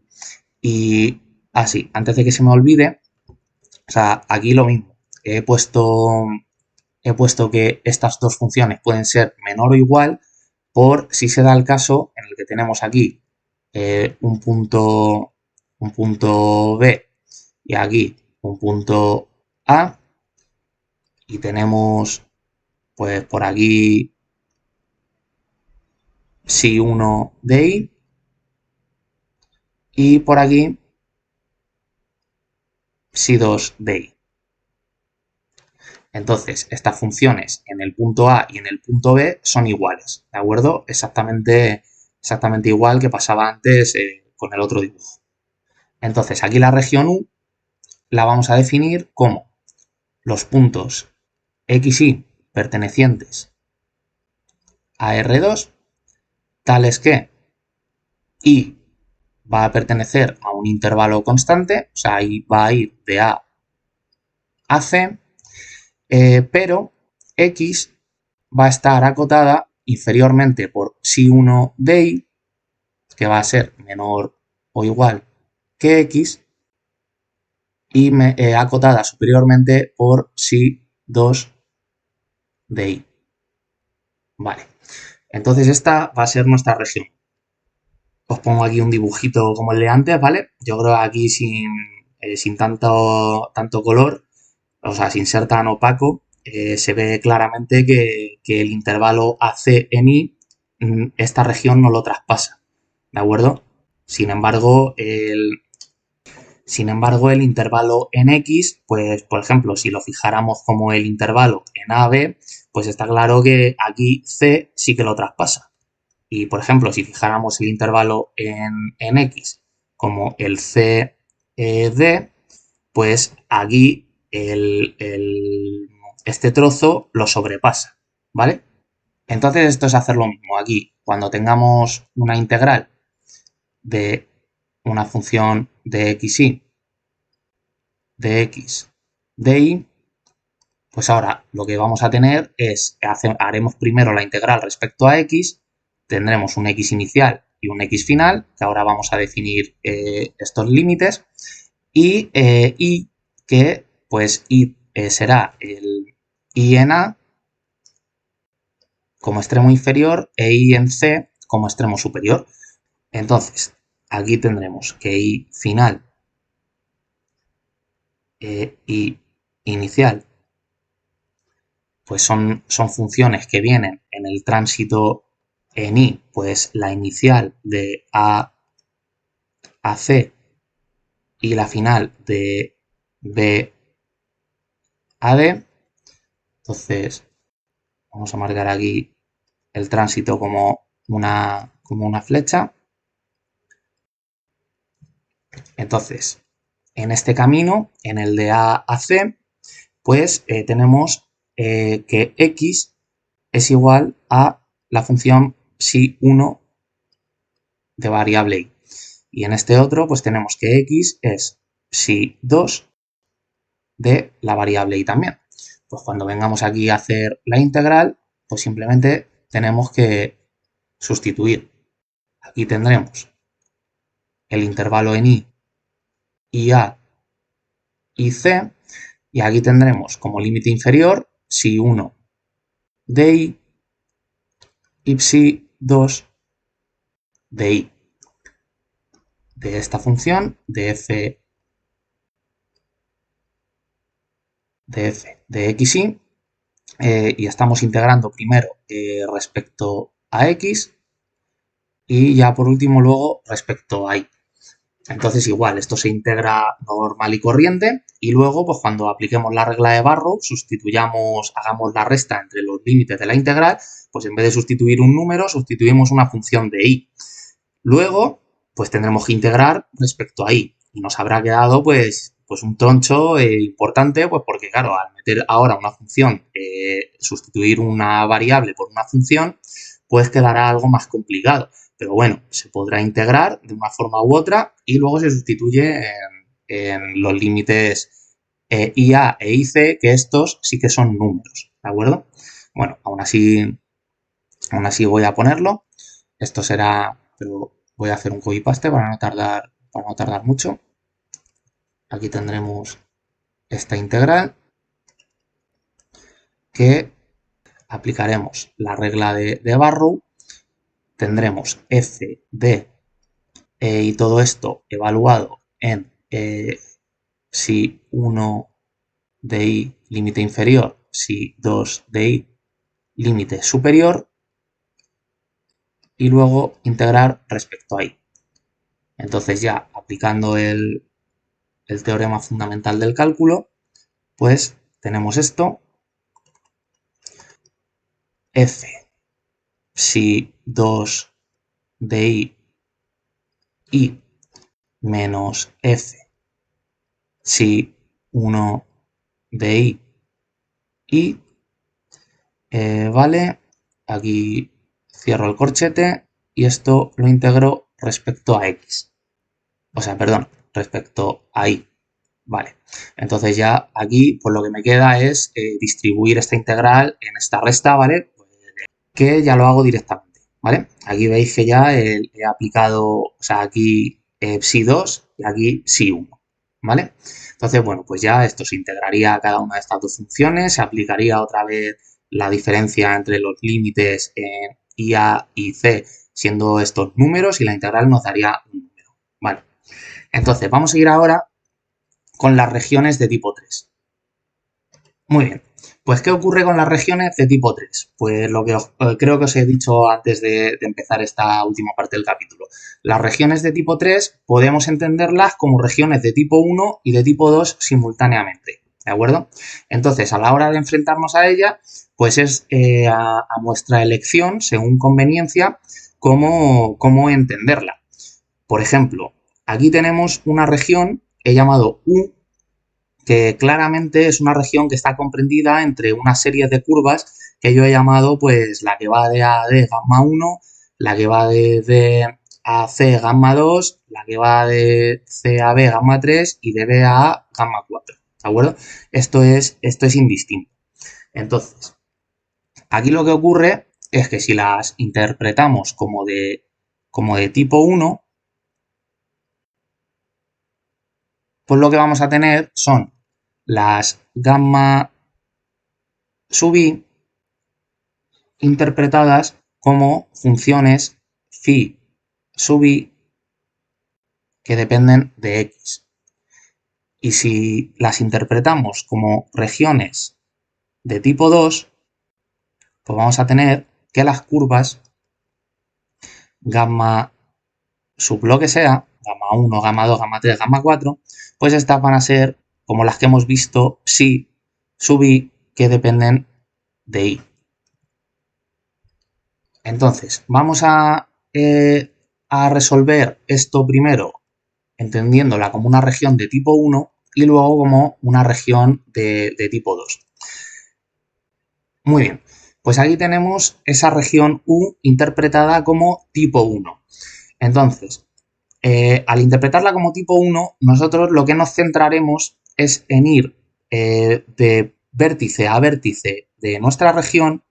Y así, antes de que se me olvide, o sea, aquí lo mismo. He puesto que estas dos funciones pueden ser menor o igual por si se da el caso en el que tenemos aquí un punto B y aquí un punto A, y tenemos pues por aquí psi1 de I y por aquí psi2 de I. Entonces, estas funciones en el punto A y en el punto B son iguales, ¿de acuerdo? Exactamente igual que pasaba antes con el otro dibujo. Entonces, aquí la región U la vamos a definir como los puntos X, Y pertenecientes a R2, tales que Y va a pertenecer a un intervalo constante, o sea, Y va a ir de A a C, pero X va a estar acotada inferiormente por psi1 de I, que va a ser menor o igual que X, y acotada superiormente por psi2 de I. Vale, entonces esta va a ser nuestra región. Os pongo aquí un dibujito como el de antes, ¿vale? Yo creo que aquí sin tanto color, o sea, sin ser tan opaco, se ve claramente que el intervalo AC en I, esta región no lo traspasa, ¿de acuerdo? Sin embargo, el intervalo en X, pues por ejemplo, si lo fijáramos como el intervalo en AB, pues está claro que aquí C sí que lo traspasa. Y por ejemplo, si fijáramos el intervalo en X como el CD, pues aquí este trozo lo sobrepasa, ¿vale? Entonces esto es hacer lo mismo aquí. Cuando tengamos una integral de una función de xy, de x, de y, pues ahora lo que vamos a tener es, haremos primero la integral respecto a x, tendremos un x inicial y un x final, que ahora vamos a definir estos límites, y que pues y será el y en a como extremo inferior e y en c como extremo superior. Entonces, aquí tendremos que y final y inicial pues son funciones que vienen en el tránsito en I, pues la inicial de A a C y la final de B a D. Entonces, vamos a marcar aquí el tránsito como una flecha. Entonces, en este camino, en el de A a C, pues tenemos que X es igual a la función psi1 de variable y. Y en este otro, pues tenemos que x es psi2 de la variable y también. Pues cuando vengamos aquí a hacer la integral, pues simplemente tenemos que sustituir. Aquí tendremos el intervalo en y a y c, y aquí tendremos como límite inferior psi1 de y psi2 de y. De esta función de f de xy, y estamos integrando primero respecto a x y ya por último luego respecto a y. Entonces igual, esto se integra normal y corriente y luego pues cuando apliquemos la regla de Barrow, hagamos la resta entre los límites de la integral, pues en vez de sustituir un número, sustituimos una función de y. Luego, pues tendremos que integrar respecto a y y nos habrá quedado pues un troncho importante, pues porque claro, al meter ahora una función, sustituir una variable por una función, pues quedará algo más complicado. Pero bueno, se podrá integrar de una forma u otra y luego se sustituye en los límites IA e IC, que estos sí que son números, ¿de acuerdo? Bueno, aún así voy a ponerlo. Esto será, pero voy a hacer un copy paste para no tardar mucho. Aquí tendremos esta integral que aplicaremos la regla de Barrow. Tendremos f de y todo esto evaluado en si 1 de y límite inferior, si 2 de y límite superior y luego integrar respecto a y. Entonces ya aplicando el teorema fundamental del cálculo, pues tenemos esto, f si 2 de y menos f si 1 de y vale, aquí cierro el corchete y esto lo integro respecto a x. O sea, perdón, respecto a y. Vale, entonces ya aquí pues lo que me queda es distribuir esta integral en esta resta, ¿vale? Que ya lo hago directamente, ¿vale? Aquí veis que ya he aplicado, o sea, aquí psi2 y aquí psi1, ¿vale? Entonces, bueno, pues ya esto se integraría a cada una de estas dos funciones, se aplicaría otra vez la diferencia entre los límites en IA y C siendo estos números y la integral nos daría un número, ¿vale? Entonces, vamos a ir ahora con las regiones de tipo 3. Muy bien, pues ¿qué ocurre con las regiones de tipo 3? Pues lo que creo que os he dicho antes de empezar esta última parte del capítulo. Las regiones de tipo 3 podemos entenderlas como regiones de tipo 1 y de tipo 2 simultáneamente, ¿de acuerdo? Entonces, a la hora de enfrentarnos a ella, pues es a nuestra elección, según conveniencia, cómo entenderla. Por ejemplo, aquí tenemos una región, he llamado U, que claramente es una región que está comprendida entre una serie de curvas que yo he llamado pues la que va de A a D gamma 1, la que va de D a C gamma 2, la que va de C a B gamma 3 y de B a A gamma 4, ¿de acuerdo? Esto es indistinto. Entonces, aquí lo que ocurre es que si las interpretamos como de tipo 1, pues lo que vamos a tener son las gamma sub i interpretadas como funciones phi sub i que dependen de x. Y si las interpretamos como regiones de tipo 2, pues vamos a tener que las curvas gamma sub lo que sea, gamma 1, gamma 2, gamma 3, gamma 4, pues estas van a ser como las que hemos visto psi sub i que dependen de y. Entonces, vamos a resolver esto primero entendiéndola como una región de tipo 1 y luego como una región de tipo 2. Muy bien, pues aquí tenemos esa región U interpretada como tipo 1. Entonces, al interpretarla como tipo 1, nosotros lo que nos centraremos es en ir de vértice a vértice de nuestra región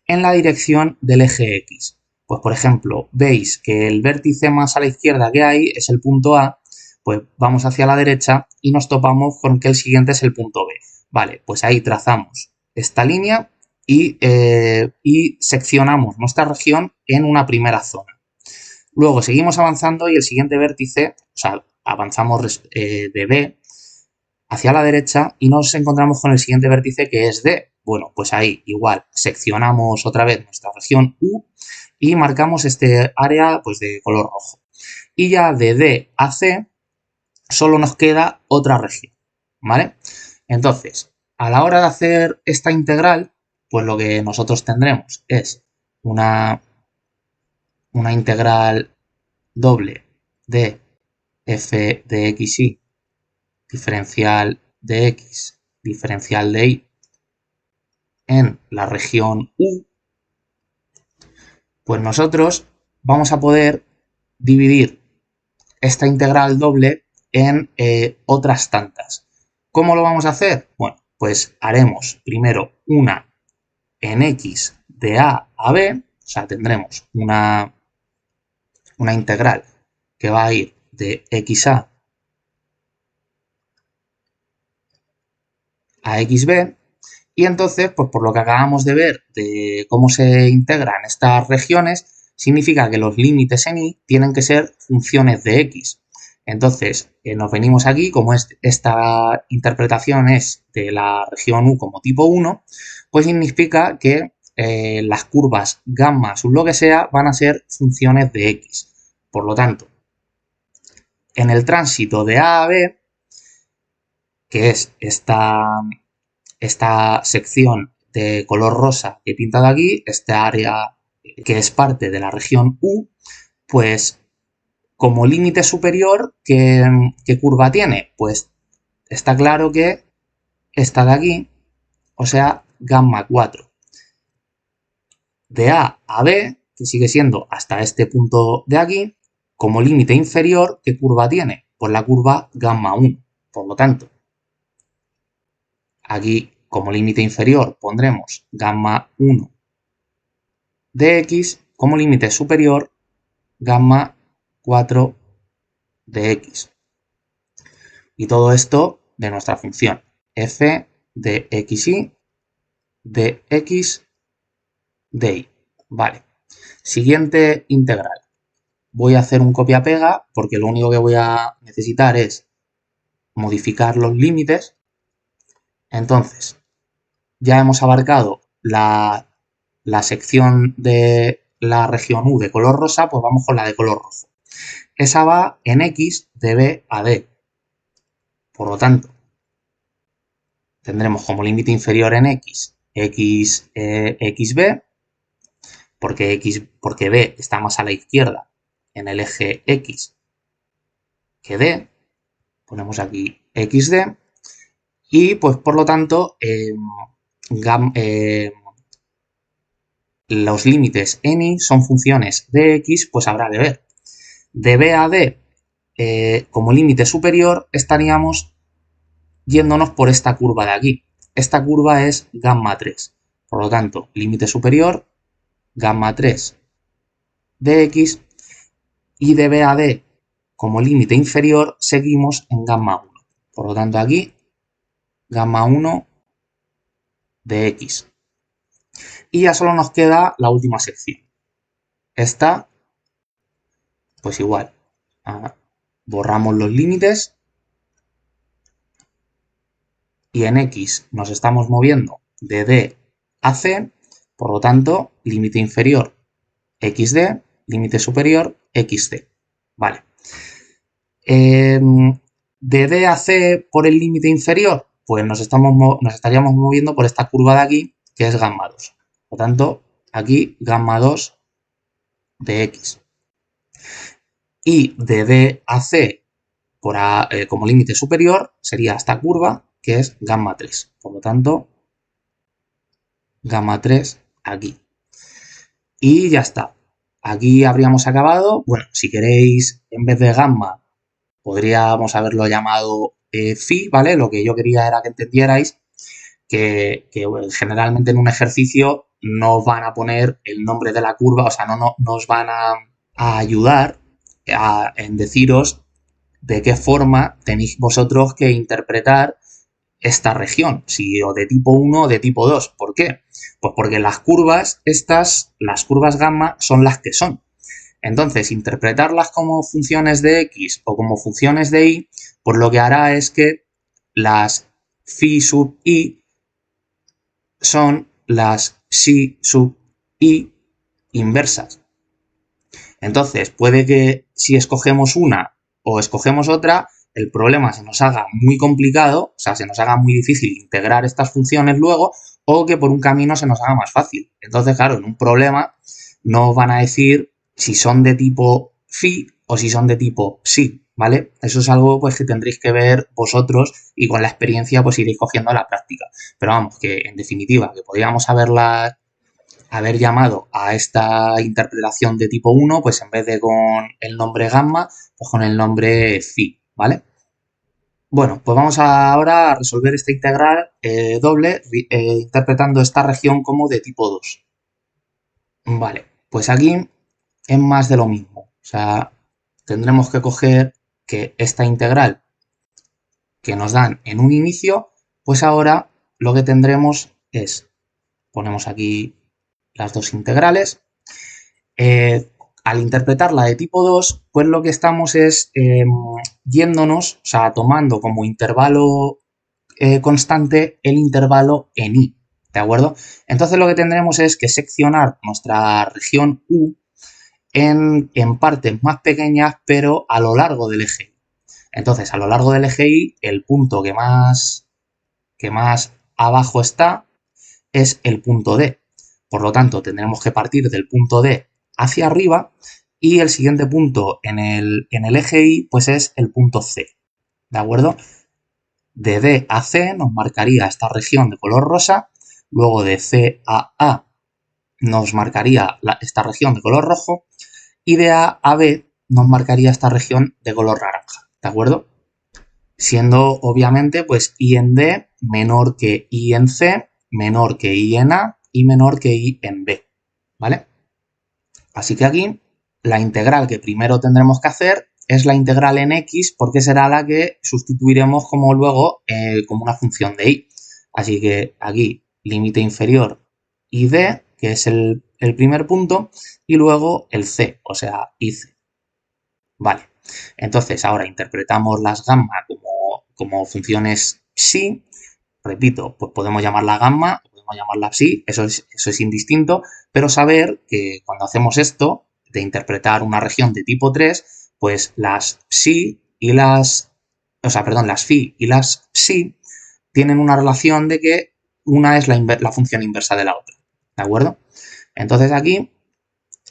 en la dirección del eje X. Pues por ejemplo, veis que el vértice más a la izquierda que hay es el punto A, pues vamos hacia la derecha y nos topamos con que el siguiente es el punto B. Vale, pues ahí trazamos esta línea y seccionamos nuestra región en una primera zona. Luego seguimos avanzando y el siguiente vértice, o sea, avanzamos de B hacia la derecha y nos encontramos con el siguiente vértice que es D. Bueno, pues ahí igual seccionamos otra vez nuestra región U y marcamos este área pues de color rojo. Y ya de D a C solo nos queda otra región, ¿vale? Entonces, a la hora de hacer esta integral, pues lo que nosotros tendremos es una integral doble de f de xy diferencial de x diferencial de y en la región U, pues nosotros vamos a poder dividir esta integral doble en otras tantas. ¿Cómo lo vamos a hacer? Bueno, pues haremos primero una en x de a a b, o sea, tendremos una integral que va a ir de xa a xb, y entonces, pues por lo que acabamos de ver de cómo se integran estas regiones, significa que los límites en y tienen que ser funciones de x. Entonces, nos venimos aquí, como esta interpretación es de la región U como tipo 1, pues significa que las curvas gamma sub lo que sea van a ser funciones de x. Por lo tanto, en el tránsito de A a B, que es esta sección de color rosa que he pintado aquí, esta área que es parte de la región U, pues como límite superior, ¿qué curva tiene? Pues está claro que esta de aquí, o sea, gamma 4. De A a B, que sigue siendo hasta este punto de aquí, como límite inferior, ¿qué curva tiene? Pues la curva gamma 1. Por lo tanto, aquí como límite inferior pondremos gamma 1 de x, como límite superior gamma 4 de x. Y todo esto de nuestra función f de xy de x de y. Vale. Siguiente integral. Voy a hacer un copia-pega porque lo único que voy a necesitar es modificar los límites. Entonces, ya hemos abarcado la sección de la región U de color rosa, pues vamos con la de color rojo. Esa va en x de B a D. Por lo tanto, tendremos como límite inferior en x, xb, porque B está más a la izquierda en el eje X que D. Ponemos aquí xd. Y pues por lo tanto, los límites en y son funciones de x, pues habrá de ver. De B a D, como límite superior, estaríamos yéndonos por esta curva de aquí. Esta curva es gamma 3. Por lo tanto, límite superior, gamma 3 de x, y de B a D, como límite inferior, seguimos en gamma 1. Por lo tanto, aquí, gamma 1 de x. Y ya solo nos queda la última sección. Esta, pues igual, borramos los límites y en x nos estamos moviendo de D a C, por lo tanto, límite inferior xd, límite superior xd. Vale. De D a C por el límite inferior, pues nos estaríamos moviendo por esta curva de aquí, que es gamma 2. Por lo tanto, aquí gamma 2 de x. Y de D a C como límite superior sería esta curva, que es gamma 3. Por lo tanto, gamma 3 aquí. Y ya está. aquí habríamos acabado. Bueno, si queréis, en vez de gamma, podríamos haberlo llamado phi, ¿vale? Lo que yo quería era que entendierais que generalmente en un ejercicio no os van a poner el nombre de la curva, o sea, no os van a ayudar en deciros de qué forma tenéis vosotros que interpretar esta región, si o de tipo 1 o de tipo 2. ¿Por qué? Pues porque las curvas, las curvas gamma, son las que son. Entonces, interpretarlas como funciones de x o como funciones de y, pues lo que hará es que las phi sub i son las psi sub i inversas. Entonces, puede que si escogemos una o escogemos otra, el problema se nos haga muy complicado, o sea, se nos haga muy difícil integrar estas funciones luego, o que por un camino se nos haga más fácil. Entonces, claro, en un problema no van a decir si son de tipo phi o si son de tipo psi, ¿vale? Eso es algo pues que tendréis que ver vosotros y con la experiencia pues iréis cogiendo la práctica. Pero vamos, que en definitiva, que podríamos haber llamado a esta interpretación de tipo 1, pues en vez de con el nombre gamma, pues con el nombre phi, ¿vale? Bueno, pues vamos ahora a resolver esta integral doble interpretando esta región como de tipo 2. Vale, pues aquí es más de lo mismo. O sea, tendremos que coger que esta integral que nos dan en un inicio, pues ahora lo que tendremos es, ponemos aquí las dos integrales. Al interpretarla de tipo 2, pues lo que estamos es yéndonos, o sea, tomando como intervalo constante el intervalo en i, ¿de acuerdo? Entonces lo que tendremos es que seccionar nuestra región u en partes más pequeñas, pero a lo largo del eje y. Entonces, a lo largo del eje y, el punto que más abajo está es el punto D. Por lo tanto, tendremos que partir del punto D hacia arriba y el siguiente punto en el eje Y pues es el punto C, ¿de acuerdo? De D a C nos marcaría esta región de color rosa, luego de C a A nos marcaría esta región de color rojo y de A a B nos marcaría esta región de color naranja, ¿de acuerdo? Siendo obviamente pues I en D menor que I en C, menor que I en A y menor que I en B, ¿vale? Así que aquí la integral que primero tendremos que hacer es la integral en X porque será la que sustituiremos como luego como una función de Y. Así que aquí límite inferior y D, que es el primer punto, y luego el C, o sea, IC. Vale, entonces ahora interpretamos las gamma como funciones psi. Repito, pues podemos llamarla gamma, podemos llamarla psi, eso es indistinto, pero saber que cuando hacemos esto, de interpretar una región de tipo 3, pues las psi y las phi y las psi tienen una relación de que una es la función inversa de la otra, ¿de acuerdo? Entonces aquí,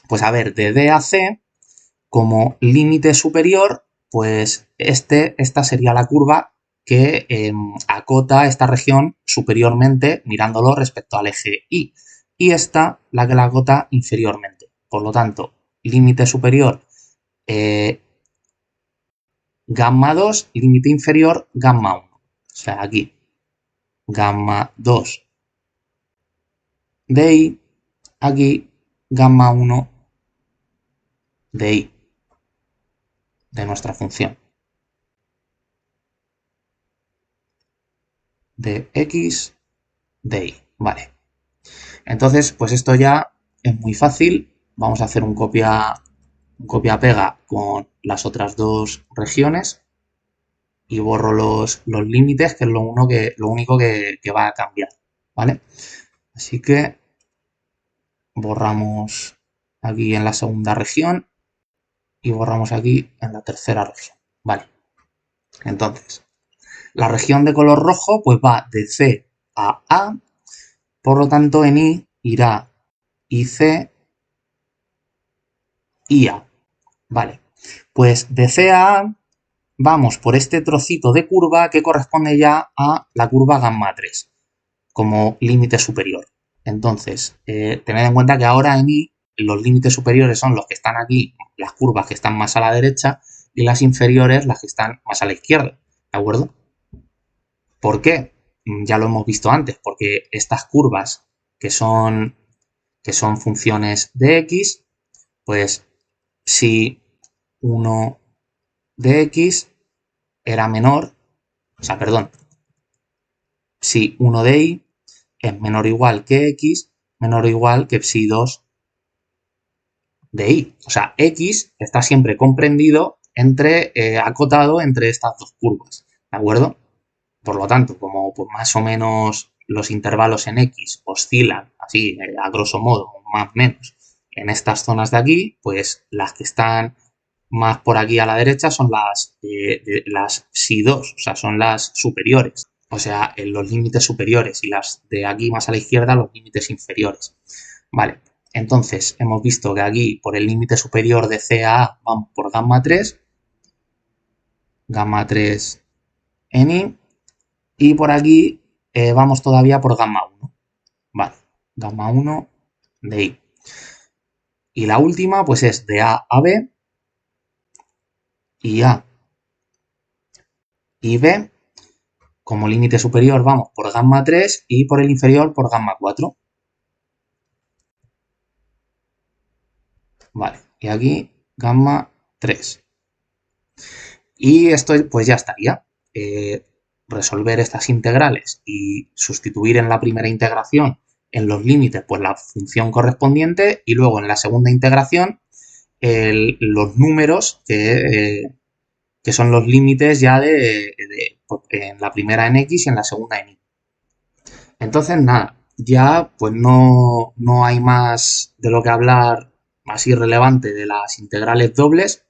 pues a ver, de D a C, como límite superior, pues esta sería la curva que acota esta región superiormente mirándolo respecto al eje Y. Y esta la que la acota inferiormente. Por lo tanto, límite superior gamma 2, límite inferior gamma 1. O sea, aquí gamma 2 de Y, aquí gamma 1 de Y, de nuestra función. De X de Y, vale. Entonces, pues esto ya es muy fácil. Vamos a hacer un copia-pega con las otras dos regiones y borro los límites, que es lo único que va a cambiar, ¿vale? Así que borramos aquí en la segunda región y borramos aquí en la tercera región, ¿vale? Entonces, la región de color rojo pues va de C a A, por lo tanto en I irá IC y A, ¿vale? Pues de C a A vamos por este trocito de curva que corresponde ya a la curva gamma 3 como límite superior. Entonces, tened en cuenta que ahora en I los límites superiores son los que están aquí, las curvas que están más a la derecha, y las inferiores las que están más a la izquierda, ¿de acuerdo? ¿Por qué? Ya lo hemos visto antes, porque estas curvas que son funciones de x, pues si 1 de x era menor, o sea, perdón, si 1 de y es menor o igual que x, menor o igual que psi 2 de y. O sea, x está siempre comprendido acotado entre estas dos curvas, ¿de acuerdo? Por lo tanto, como pues, más o menos los intervalos en x oscilan así, a grosso modo, más o menos, en estas zonas de aquí, pues las que están más por aquí a la derecha son las psi 2, o sea, son las superiores. O sea, en los límites superiores, y las de aquí más a la izquierda, los límites inferiores. Vale, entonces hemos visto que aquí por el límite superior de C a A vamos por gamma 3 en Y, y por aquí vamos todavía por gamma 1. Vale, gamma 1 de Y. Y la última pues es de A a B, y A y B. Como límite superior vamos por gamma 3 y por el inferior por gamma 4. Vale, y aquí gamma 3. Y esto pues ya estaría. Resolver estas integrales y sustituir en la primera integración en los límites pues la función correspondiente, y luego en la segunda integración los números que son los límites ya pues, en la primera en x y en la segunda en y. Entonces, nada, ya pues no hay más de lo que hablar más irrelevante de las integrales dobles.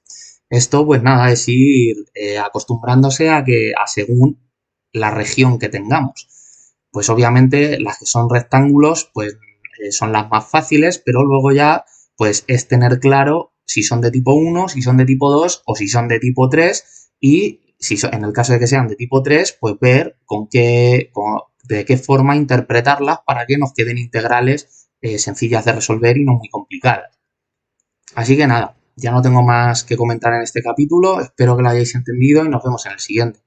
Esto pues nada, es ir acostumbrándose a que a según la región que tengamos. Pues obviamente las que son rectángulos pues son las más fáciles, pero luego ya pues es tener claro si son de tipo 1, si son de tipo 2 o si son de tipo 3, y si en el caso de que sean de tipo 3, pues ver de qué forma interpretarlas para que nos queden integrales sencillas de resolver y no muy complicadas. Así que nada, ya no tengo más que comentar en este capítulo, espero que lo hayáis entendido y nos vemos en el siguiente.